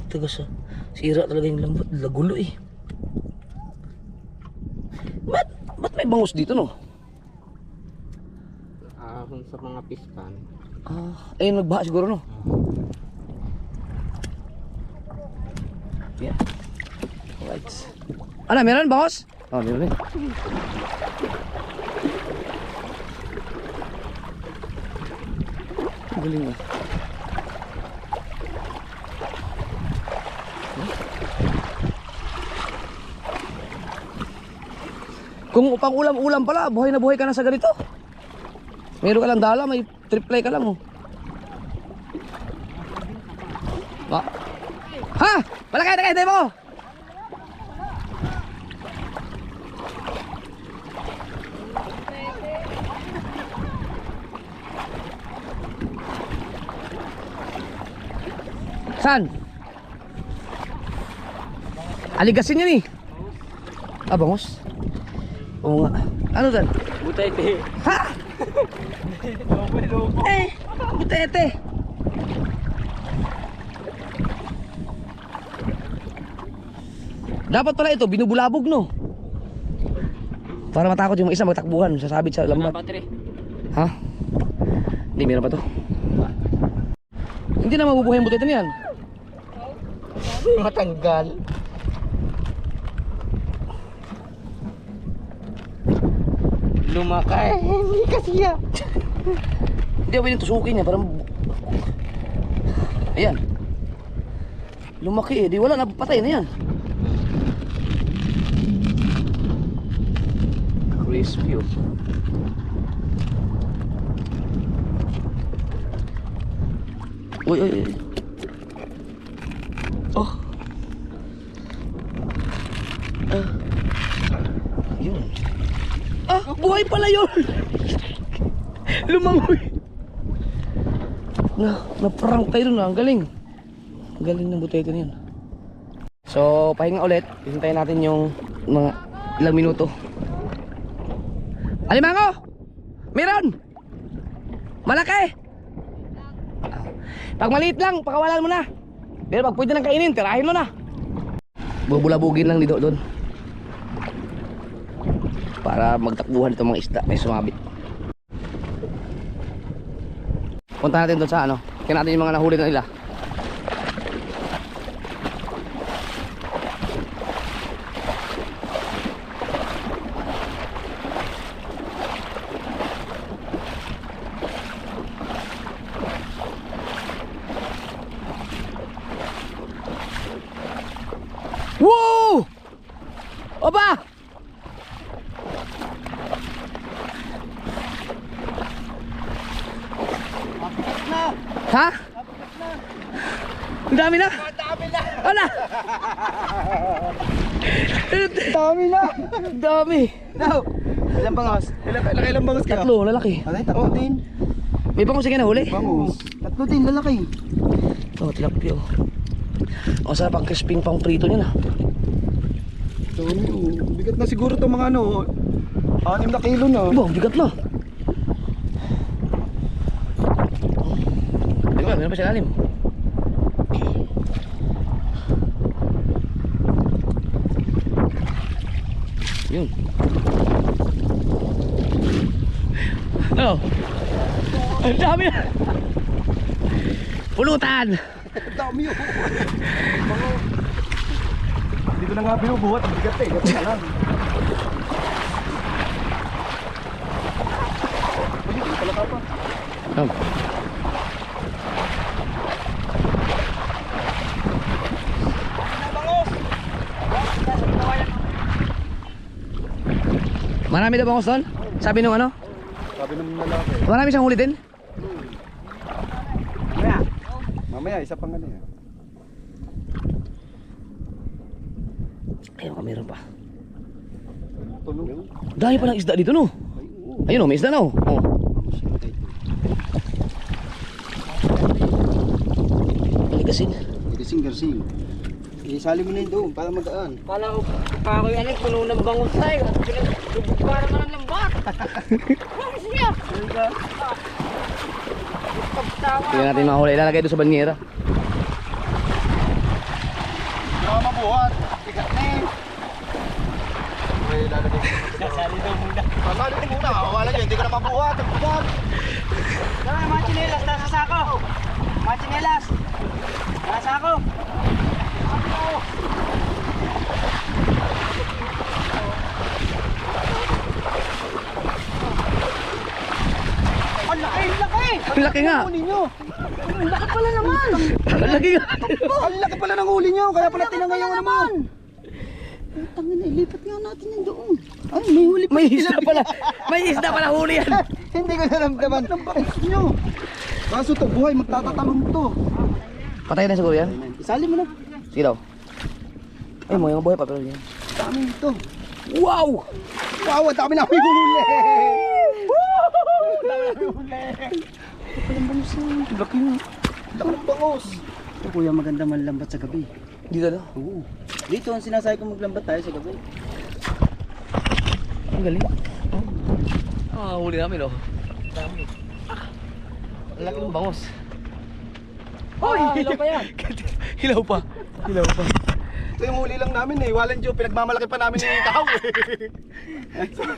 Tagas ah. Sira talaga yung lambat. Lagulo eh. Ba't may bangus dito no? Kung sa mga pispan. Ayun nagbaha siguro no? Yeah. Alright. Ano, meron bangus? Oh, meron eh. Galing ah. Kung upang ulam-ulam pala, buhay na buhay ka na sa ganito. Meron ka lang dala, may triplay ka lang oh. Ha? Malaki, tayo mo! Saan? Aligasin yan eh. Ah, bangos? Oo nga. Ano dan? Butete. Ha? Butete. Dapat pala ito, binubulabog no? Para matakot yung isa magtakbuhan, sasabit sa lambat. Ha? Hindi, meron pa to. Hindi na mabubuhay yung butete niyan. Matanggal. Lumakay. Hindi kasi ya. Hindi ako tusukin niya, parang... Ayan. Lumaki eh, di wala na, patay na yan. Crispy oh. Uy, uy, uy. Oh. Yun. Ah, buhay pala yun. Lumangoy. Na-prank tayo dun. Ang galing. Ang galing ng butete na yun. So, pahinga ulit. Hintayin natin yung mga ilang minuto. Alimango! Meron! Malaki! Pag maliit lang, pakawalan mo na. Pero pag pwede nang kainin, tirahin mo na. Bubulabugin lang dito doon. Para magtakbuhan itong mga isda. May sumabit. Punta natin doon sa ano. Kaya natin yung mga nahuli na nila. Woo! Opa! Ha? Ang dami na? Dami na. Wala! Dami na. Ang dami! No. Ilang bangos? Ilang bangos ka? Tatlo, lalaki. Alay, tatlo din. May bangus sige na huli? Bangus. Tatlo din, lalaki. Oh, tilapia oh. Ang sarap ang crisping pang prito niya na. Dami oh. Bigat na siguro itong mga ano. 6 na kilo na. Diba, bigat na. Diba, meron pa siya lalim. Yun. Oh. Ang dami na. Pulutan. Dami oh. Hindi ko na nga binubuhat. Bigat eh. Gato na lang. Hindi pala ka pa. Oh. Marami daw bangos doon? Sabi nung ano? Sabi ng lalaki. Marami siyang huli din? Mamaya, isa pang ano yan. Ayun ka, meron pa. Tunog. Dahil pa ng isda dito no? Ayun o, may isda na o. Oh. Gasin. Garsing. Isali mo na yun doon para magaan. Kala ko pa ako yan puno ng bangus tayo. Para man ng lambat. Siya. Tingnan natin mga huli. Ilalagay doon sa banyera. Hindi ka mabuhat. Bigat na eh. Uy, lalagay ko. Nasali daw muna. Sasali ko muna. Wala nyo, hindi ka na mabuhat. Ang bigat. Tara, mga chinelas, nasa sako. Mga chinelas. Nasa sako. Ang laki, ang laki. Ang laki nga. Huli nyo. Ang laki pala naman. Ang laki nga. Ang laki pala ng huli nyo. Kaya pala tinangay yung naman. Tangin na, ilipat nga natin yan doon. Ay, may huli pa. May isda pala. May isda pala huli yan. Hindi ko naramdaman. Ang bakit nyo? Kaso to, buhay, magtatatalon to. Patay na siguro yan. Isali mo na. Sige daw. Ay, mo yung buhay pa pero yan. Dami ito. Wow! Wow, ang dami namin huli. Ito palang bangus na. Laki mo. Dalang bangus. Ito kuya, maganda manlambat sa gabi. Dito na. Oo. Dito ang sinasabi ko maglambat tayo sa gabi. Ang galing. Huli namin oh. Ang laki ng bangos. Hoy! Ilaw pa yan. Hilaw pa. Hilaw pa. Ito yung huli lang namin eh. Walang Diyo, pinagmamalaki pa namin ni Kahaw eh.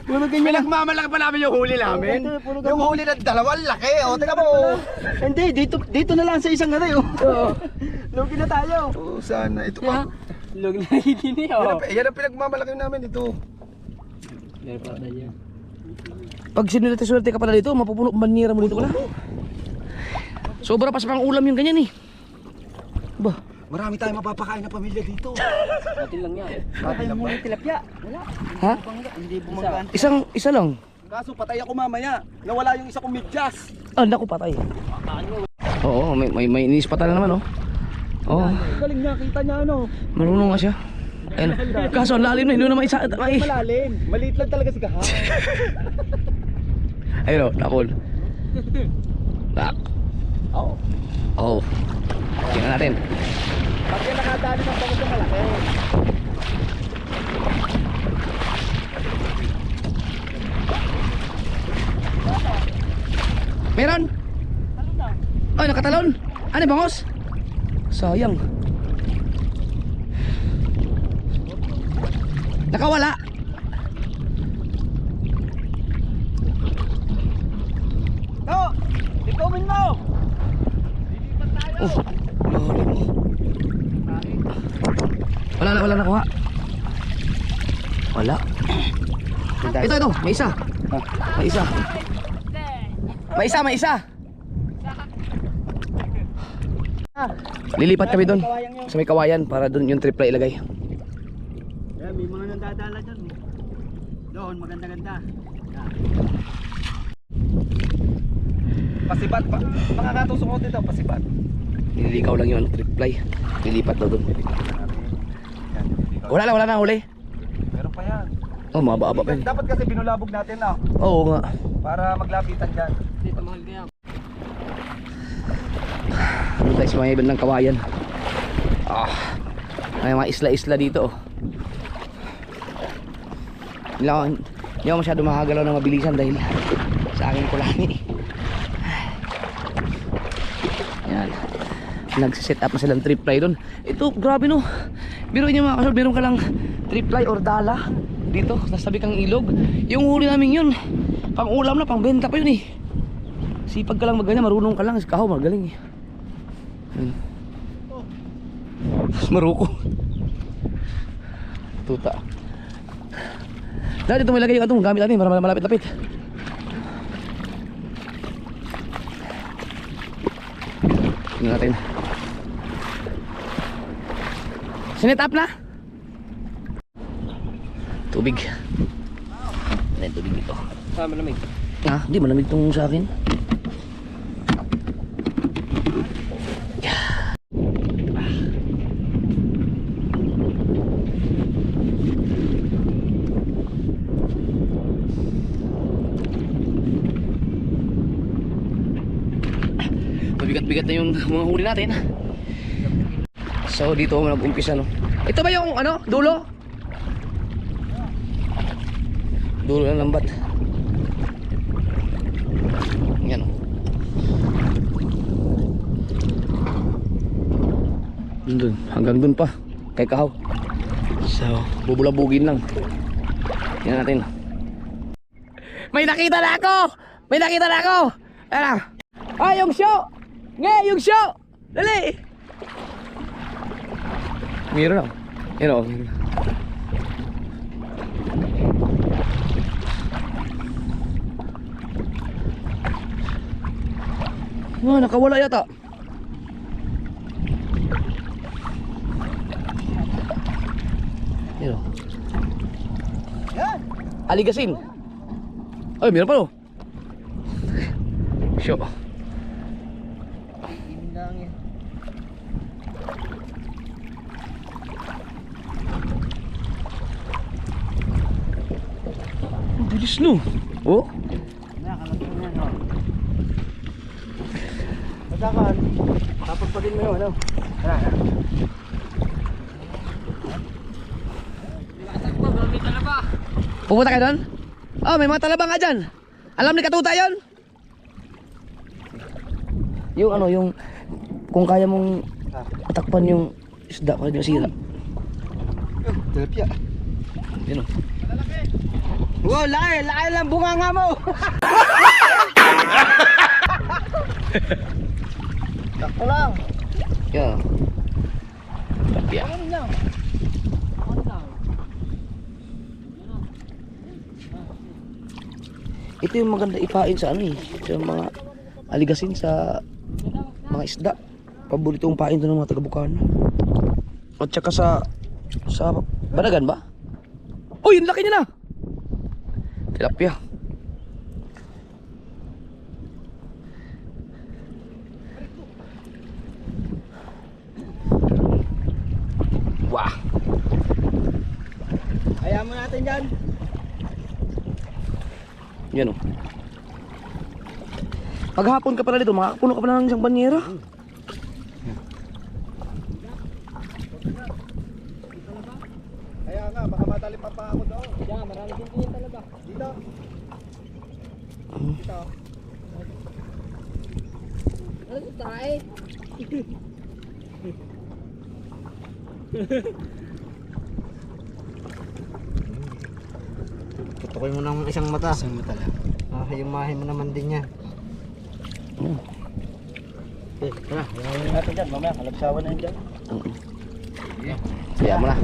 Puro ganyan lang. Pinagmamalaki pa namin yung huli namin. Puro Yung huli ng dalawang laki. O, tingnan mo. Hindi, dito na lang sa isang gari oh. Lugi na tayo. Oo, sana. Ito pa. Lug na hindi oh. Yan ang pinagmamalaki namin ito. Meron pa tayo. Pag sinulate-swerte ka pala dito, mapupuno manira mo dito pala. Sobra pa sa pang ulam yung ganyan eh. Ba? Marami tayong mapapakain na pamilya dito. Atin lang yan. Patay mo muna yung tilapia. Wala. Ha? Hindi bumagaan. Isa lang. Kaso patay ako mamaya. Nawala yung isa kong medyas. Ah, naku patay. Oo, may iniispatan na naman oh. Oo. Galing niya, kita niya ano. Marunong nga siya. Ayun. Kaso ang lalim na, hindi naman isa. Ay. Malalim. Maliit lang talaga si Kahaw. Ayun oh, nakol. Tak. Oo. Oh. Tingnan natin. Pag yan nakadali ng bangus na malaki. Meron? Ay, nakatalon. Ano bangos? Sayang. Nakawala. No! Itumin mo! Oh. Wala nakuha. Wala. Ito, may isa. May isa. May isa. Lilipat kami doon sa may kawayan para doon yung tripla ilagay. Yeah, may mga nandadala dyan eh. Doon, maganda-ganda. Pasibat pa. Mga katusok ko dito, pasibat. Nililikaw lang yung triply. Lilipat daw doon. Wala na huli. Meron pa yan. Oh, mababa pa yun. Dapat kasi binulabog natin na. Oo nga. Para maglapitan dyan. Dito mahal kaya. Doon tayo sa mga ibang ng kawayan. May mga isla-isla dito. Hindi ako masyado makagalaw ng mabilisan dahil sa aking kulani. Yan. Nagsiset up na silang triply doon. Ito, grabe no. Biruin niyo mga kasol, meron ka lang triply or dala dito, nasabi kang ilog. Yung huli namin yun, pang ulam na, pang benta pa yun eh. Sipag ka lang magganyan, marunong ka lang. Kahaw, magaling eh. Maruko. Tuta. Dahil ito may lagay yung atong gamit natin para malapit-lapit. Tingnan natin. Sinet up na? Tubig. Ano yung tubig dito? Sama lamig. Ah, di malamig tong sa akin. Mabigat-bigat na yung mga huli natin. So dito ako nag-umpisa no. Ito ba yung ano, dulo? Dulo ng lambat. Yan oh. Doon, hanggang doon pa kay Kahaw. So, bubulabugin lang. Yan natin. May nakita na ako! May nakita na ako! Ano? Ah, yung show! Nga, yung show! Dali! Meron ako. Yan o. Wah, nakawala yata. Yan o. Aligasin. Ay, meron pa oh. Syo. Ang bilis no. Oh. Pagkakaan, tapagpagin mo yun, ano? Pupunta kayo doon? Oh, may mga talaba nga dyan. Alam ni Katuta yun? Yung ano, yung kung kaya mong atakpan yung isda para di masira. Tilapia. Yun o. Wow, laki lang bunga nga mo. Takpo lang. Yan. Tilapia. Ito yung maganda ipain sa ano eh. Sa mga aligasin sa mga isda. Paborito kong pain doon ng mga taga-Bukana. At saka sa Banagan ba? Uy, yung laki niya na! Tilapia. Wah! Ayaw mo natin dyan. Yan o. Paghapon ka pala dito, makakapuno ka pala ng isang banyera. Kaya nga, baka matali pa ako daw. Diyan, marami din din talaga. Dito. Dito. Ano ito, try? Tutukoy mo ng isang mata. Isang mata lang. Hayumahin mo naman din yan. Tara, hayumahin natin dyan. Mamaya, kalagsawan na yun dyan. Kaya mo na.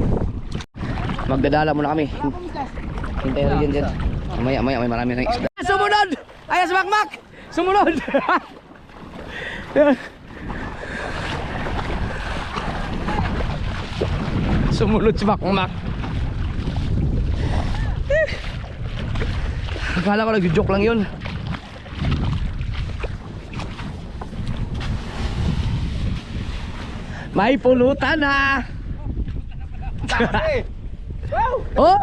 Magdadala muna kami. Hintay rin yan dyan. Maya may marami ng isda. Sumunod! Ayos makmak! Sumunod! Sumunod si makmak. Akala ko nag-joke lang yun. May pulutan na! Oh!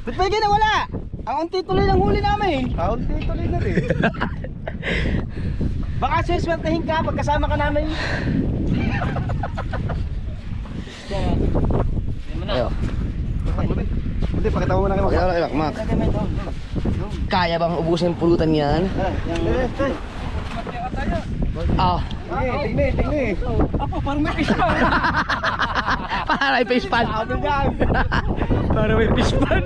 Ba't ba yung wala? Ang unti tuloy ng huli namin. Kaunti tuloy na rin. Baka siswertehin ka pagkasama ka namin. Ayo. Hindi, pakita mo na kayo. Pakita mo na kay Makmak. Kaya bang ubusin yung pulutan yan? Ah. Tingni. Apo, parang may pispan. Para may face pan. Para may fish pan.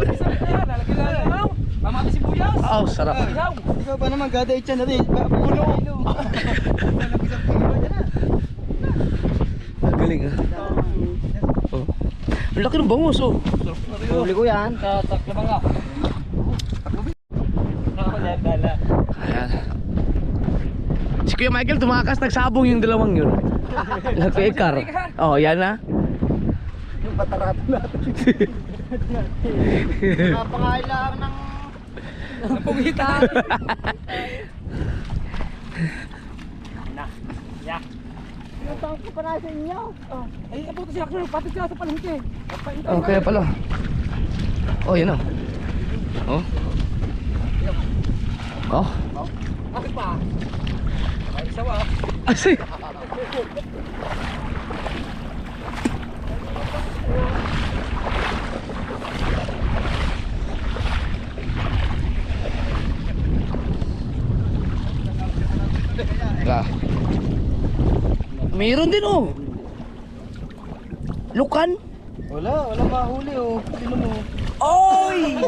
Mamati si Buyas. Oh, sarap. Ikaw pa naman, gada itcha na rin. Puno. Galing ah. Oh. Ang laki ng bangus oh. Huli ko yan. Takla ba nga? Ayan. Si Kuya Michael tumakas, nagsabong yung dalawang yun. Nagpekar. Oh, yan na. Yung patarato natin. Napangailangan ng... Napugitan. Natawag ko pa na sa inyo. Ay, abuto siya ako. Patid ka sa palengke. Oh, kaya pala. Oh, yan oh. Oh. Oh. Bakit pa? Ay, isa ba? Asi. Ah. Meron din oh. Lukan. Wala mahuli oh. Sino mo? Oy!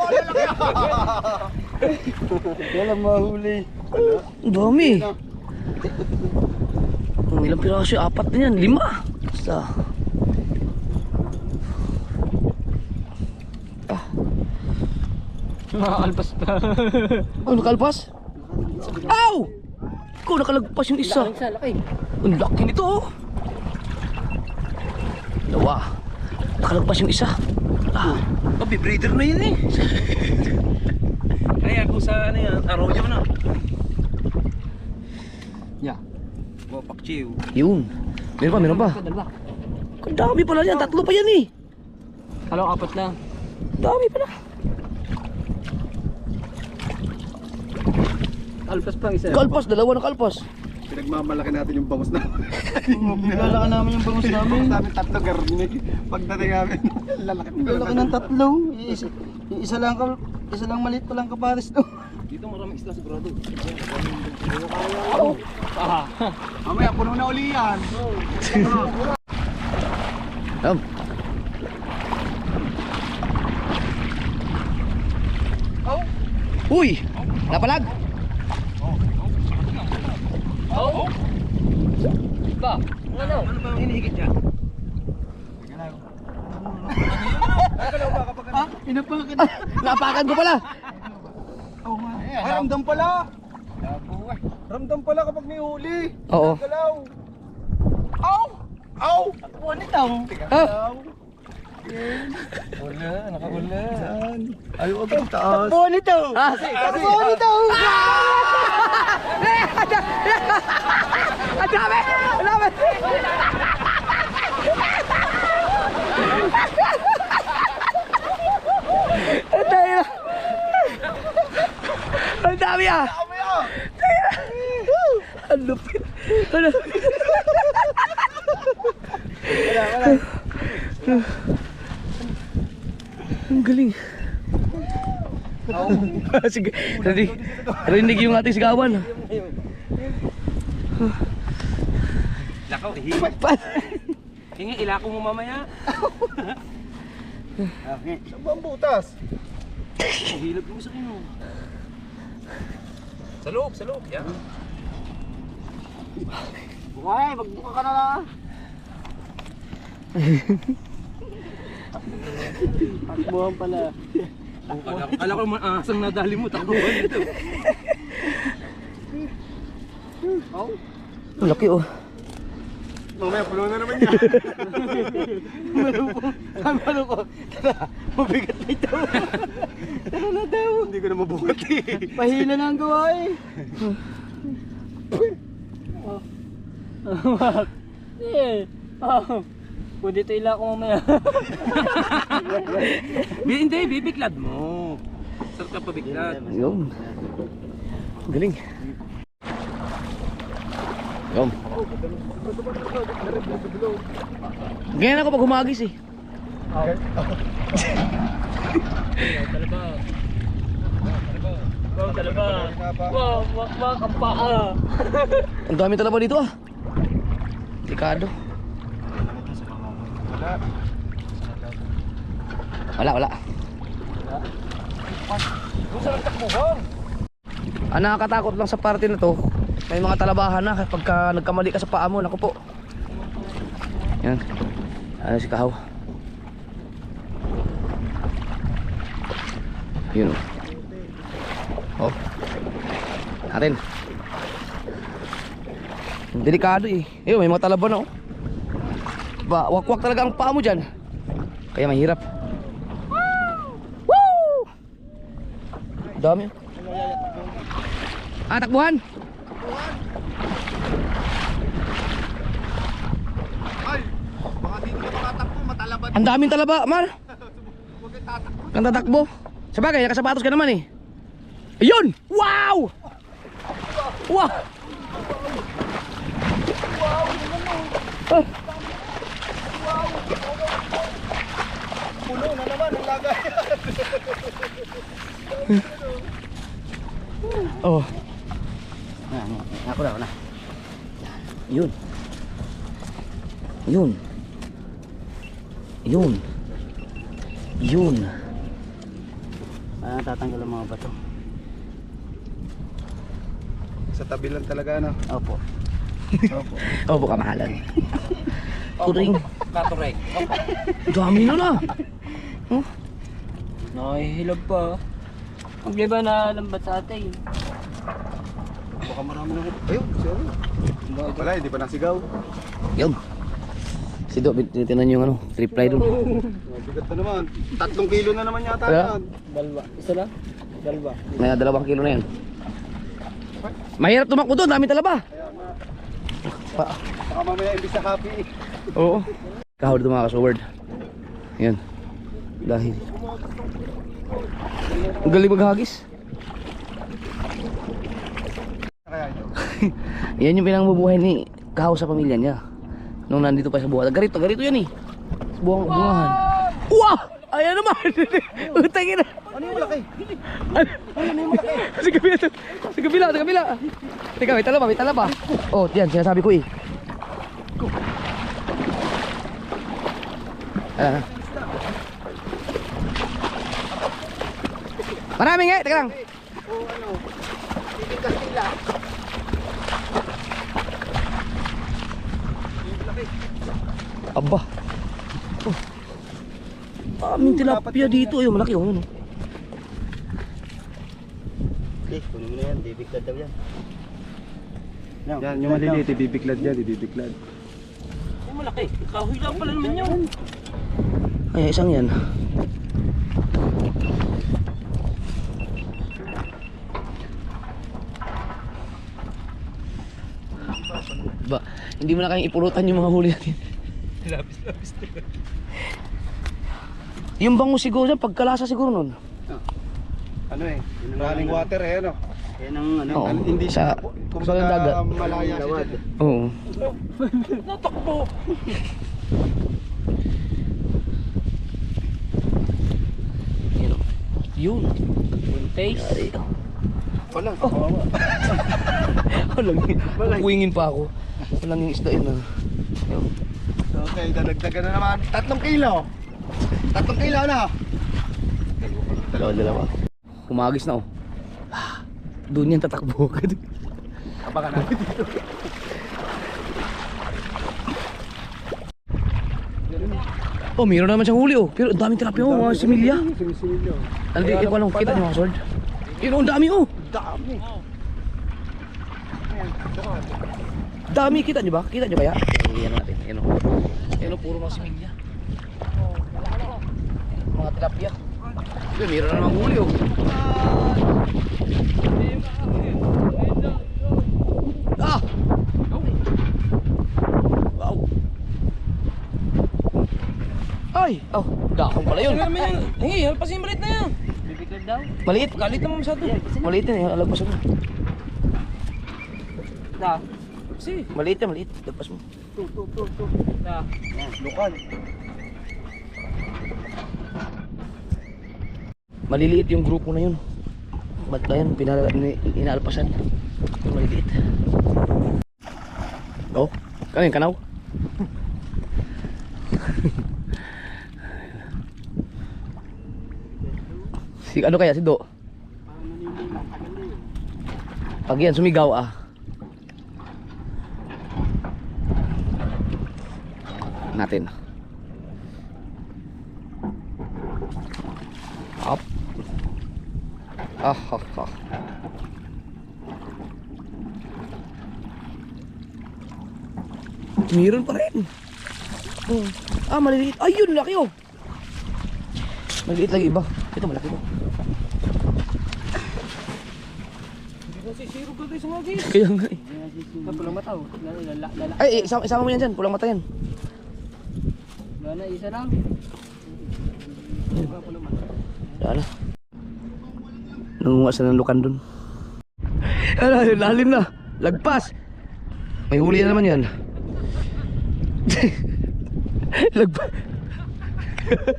Wala mahuli. Ang dami. Ang ilang piraso, 4 na yan, 5. Basta. Nakakalpas pa. Oh, nakalpas? Ow! Ikaw, nakalagpas yung isa. Isa, laki. Ang laki nito oh. Dalawa. Nakalagpas yung isa. Oh, breeder na yun eh. Kaya ako sa ano yan, arroyo na. Yeah. Oh, pakchiw. Yun. Meron pa. Dalawa. Ang dami pala yan. 3 pa yan eh. Kalo, 4 lang. Dami pala. Alpas pang isa. Kalpas, 2 na kalpas. Pinagmamalaki natin yung bangus na. Nilalaki namin yung bangus namin. Sa amin 3 garni. Pagdating namin, lalaki. Nilalaki ng 3. Isa lang maliit pa lang kapares to. Dito maraming isla sigurado. Mamaya, puno na uli yan. Yum. Uy! Napalag! Ba? Ano? Ano ba ang hinihigit dyan? Inapakan. Napakan ko pala! Ay, ramdam pala. Ramdam pala kapag may huli. Oo. Galaw. Aw! Aw! Buwan ito. Ah! Wala, nakawala. Ayaw agad taas. Buwan ito. Ah! Buwan ito. Ang dami! Ang dami! Ang dami! Ang dami ah! Ang lupit! Ano? Ang galing! Sige, rinig yung ating sigawan. Lakaw, hihimat. Hingi, ilako mo mamaya. Sa buong butas. Hilap mo sa kino. Sa loob, yan. Buhay, magbuka ka na lang. Takbuhan pala. Kala ko naman asang nadali mo, takbuhan dito. Ang laki oh. Mamaya, puno na naman yan. Ano ko? Tara, mabigat na ito. Tara na daw. Hindi ko na mabuhat eh. Pahila na ang gawa eh. Eh. Pwede ito ila ko mamaya. Hindi, bibiglad mo. Sarap ka pabiglad. Yun. Galing. Yun. Ganyan ako pag humagis eh. Dalawa. Wow, wakmak ang paa. Ang dami talaga dito ah. Delikado. Wala. Ang nakakatakot lang sa party na to, may mga talabahan na pagka nagkamali ka sa paa mo. Naku po. Yan. Ano si Kahaw? Yun oh. Atin. Delikado eh. Ayun, may mga talaban na oh. Wakwak talaga ang paa mo dyan. Kaya mahirap. Woo! Dami. Ah, takbuhan. Ay, baka dito ka makatakbo, matalaban. Ang daming talaba, Mar. Kang tatakbo. Sabagay, nakasapatos ka naman eh. Ayun! Wow! Wow! Ah. Puno na naman ang lagay. Oh. Ako na. Yun. Yun. Yun. Yun. Tatanggal ang mga bato. Sa tabi lang talaga ano. Opo. Opo, kamahalan. Turing. Katurek. Dami na na. Huh? Nakahihilab pa. Magliba na lambat sa atin. Baka marami na. Ayun, siya. Wala, hindi pa nasigaw. Yun. Si Do, tinitingnan yung ano, triply doon. Bigat na naman. 3 kilo na naman yata Kaya? yan. Dalwa. Isa lang? Dalwa. May 2 kilo na yan. Mahirap tumakbo doon, dami talaba. Baka mamaya imbis sa happy. Oo. Kahawad ito mga kasoward. Yan. Dahil. Ang galing maghagis. Kaya nyo. Yan yung pinangbubuhay ni Kahaw sa pamilya niya. Nung nandito pa sa buhay. Garito yan eh. Sa bungahan. Wow! Ayan naman! Utangin na! Ano yung malaki? Sa kabila to. Sa kabila. Teka, may talaba. Oh, yan, sinasabi ko eh. Maraming eh, teka lang. Aba. Oh. Aming tilapia dito. Ayun, malaki oh. Kunin mo na yan, bibigtad daw yan. Yan, yung maliliit, ibibiklad yan, ibibiklad. Ay, malaki. Kahoy lang pala naman yun. Ay, isang yan. Ba, hindi mo na kayang ipulutan yung mga huli natin. Lapis. Yung bango siguro dyan, pagkalasa siguro nun. Ano eh, running water eh, ano? Yan ang ano. Oo. Hindi Sa, siya, sa dagat. malaya siya dyan. Oo. Natakbo. Yun o. Yun. Taste. Yari. Walang, kawawa. Walang. Kuwingin pa ako. Walang yung isda yun ah. Yun. Okay, dadagdagan na naman. 3 kilo. 3 kilo na. Dalawa. Humagis na oh. Doon yan tatakbo. Abangan natin dito. Oh, meron naman siyang huli oh. Pero ang daming tilapia oh, mga similya. Simisilyo. Ano di ko alam, kita niyo mga sword? Yun oh, ang dami oh. Dami. Dami, kita niyo ba? Kita niyo kaya? Ayan natin, ayan oh. Ayan oh, puro mga similya. Mga tilapia. Yun, meron na namang huli oh. Ah! Wow! Ay! Oh, dahon pala yun. Hingi, halpasin maliit na yan. Bibigtad daw. Maliit. Galit naman masyado. Maliit yan, alagpas mo. Da. Si. Maliit yan, maliit. Alagpas mo. Da. Lukan. Maliliit yung grupo na yun. Ba't ba yan? Inaalpasan. Yung maliliit. Oh, kano yung kanaw? Si ano kaya si Do? Pag yan sumigaw ah. Natin. Up. Ah. Meron pa rin. Ah, maliliit. Ayun, laki oh. Maliliit lagi iba. Ito malaki to. Sisiro ka tayo sa mga guys. Kaya nga eh. Pulang mata oh. Lala. Ay, isama mo yan dyan. Pulang mata yan. Lala, isa lang. Dala. Nangunga sa ng lukan dun. Ano, lalim na. Lagpas. May huli na naman yan. Lagpas.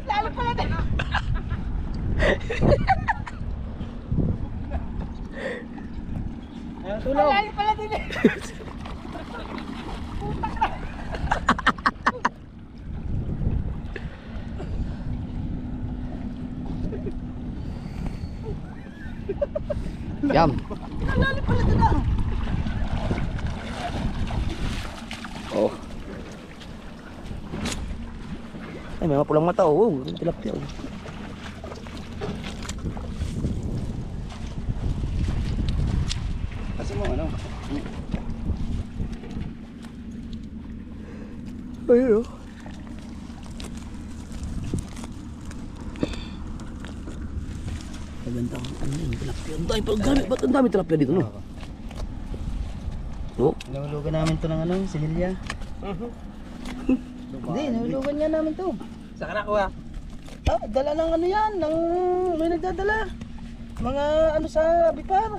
Lalo pala din. Tulog. Lalo pala din. Yam. Lalo pala din ah. Oh. Ay, may mga pulang mata oh. Tilapia oh. Kasi mo ano? Ayun oh. Ang dami, ba't ang dami tilapia dito, no? No? Nahulugan namin to ng ano, sigilya. Hindi, nahulugan nga namin to. Saan ka nakuha? Ah, dala ng ano yan, ng may nagdadala. Mga ano sa Bipar.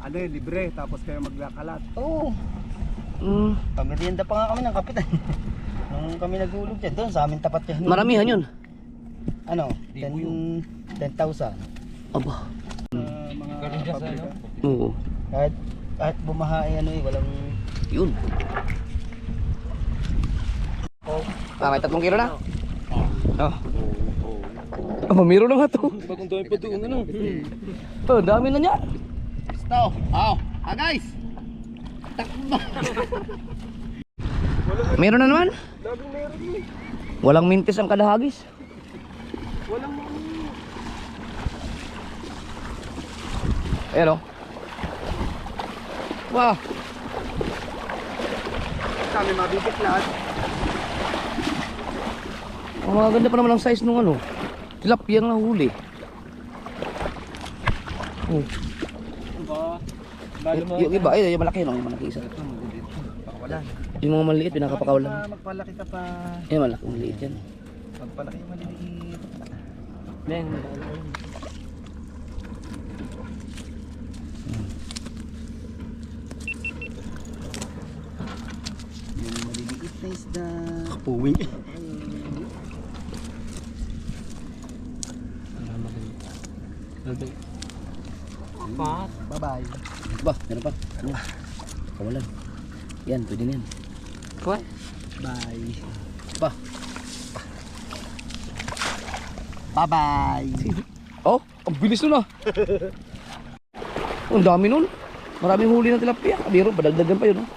Ano yun, libre, tapos kayo maglakalat. Oo. Mm, Pamerienda pa nga kami ng kapitan. Nung kami naghulog dyan, doon sa amin tapat yan. maramihan yun. Ano? 10,000. Aba. Mga pabrika. Oo. Kahit bumaha ay ano eh, walang... Yun. May 3 kilo na? Oh. Oh, meron na nga to. Bagong dami pa doon, ano? Oh, dami na niya. Stop! Oh! Ah guys! Meron na naman. Walang mintis ang kadahagis. Ayan o. Wow. Kami mabibiglas. Ang mga ganda pa naman ang size nung ano. Tilapia na huli. Oh. Yung iba, ay, yung malaki no, yung malaki isa. Yung mga maliit, pinakapakawalan. Magpalaki ka pa. Yan, malaki, maliit yan. Magpalaki maliliit. Men, Yung maliliit na isda. Puwing. Bye-bye. Ba, meron pa. Ano? Kawalan. Yan, pwede na yan. what? Bye. Ba. Bye-bye. Oh, ang bilis nun ah. Ang dami nun. Maraming huli ng tilapia. Biro, badagdagan pa yun. Oh.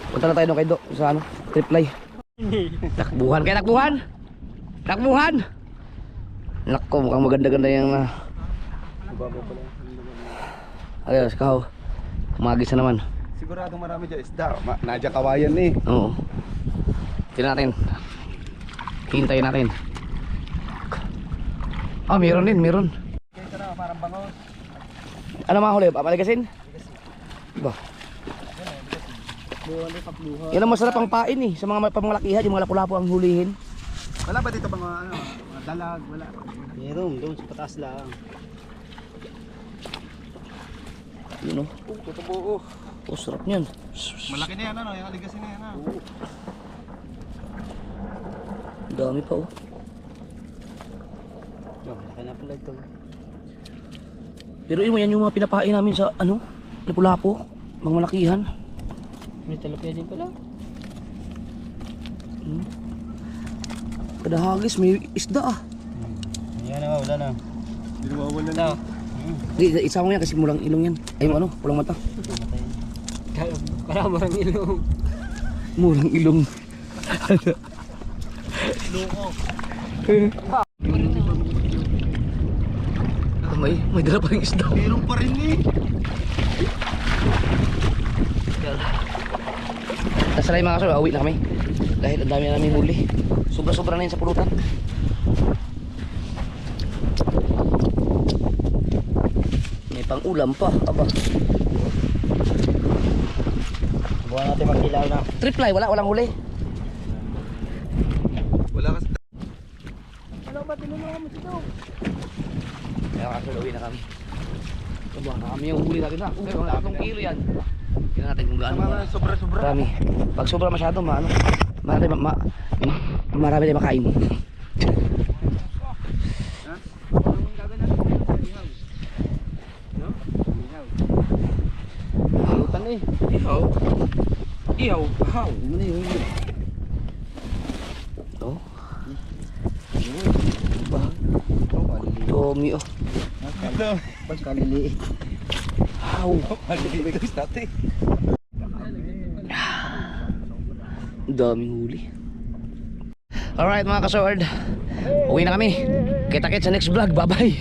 Punta na tayo doon kay Dok sa ano, triply. Takbuhan kayo, takbuhan. Takbuhan. Nako, mukhang maganda-ganda yung ayos, kaw. Umagis na naman. Siguradong marami dyan isda. Nadya kawayan eh. Oo. Tingnan natin. Hintayin natin. Ah, meron din, meron. Ito na, parang bangos. Ano mga huli? Papaligasin? Ba? Buwan ay pakluha. Yan ang masarap ang pain eh. Sa mga pamalakihan, yung mga lapu-lapu ang hulihin. Wala ba dito mga ano, mga dalag? Wala. Meron, doon sa pataas lang. Yun o. Tutubo. Oh, sarap niyan. Malaki na yan ano, yung aligasin na yan ano. Dami pa oh. Laki na pala ito. Pero yun mo yan yung mga pinapain namin sa ano, lapu-lapu, mga malakihan. May talapia din pala. Kadahagis, may isda ah. Yan na, wala na. Hindi nawawala na. Hindi, isama mo yan kasi mulang ilong yan. Ay ano, pulang mata. Parang marang ilong. Mulang ilong. May dala pa rin isda. Meron pa rin eh. Nasalay mga kasal, awi na kami. Dahil ang dami na namin huli. Sobra-sobra na yun sa pulutan. May pang ulam pa, aba. Buwan natin magkilaw na. Triply, walang huli. Wala kasi. Ano ba, tinulungan mo dito? Kaya kasal, uwi na kami. Aba, kami yung huli natin na. Pero mga 3 kilo yan. Tingnan natin kung gaano ba. Sobra-sobra. Marami. Pag sobra masyado, marami tayo makain. Lutan eh. Ihaw. Ihaw. How? Ano na yun? Oh. Ba. Dumi oh. Pagkaliliit. How? Maliligtas natin. Daming huli. Alright mga kasword, uwi na kami. Kita-kits sa next vlog. Bye bye.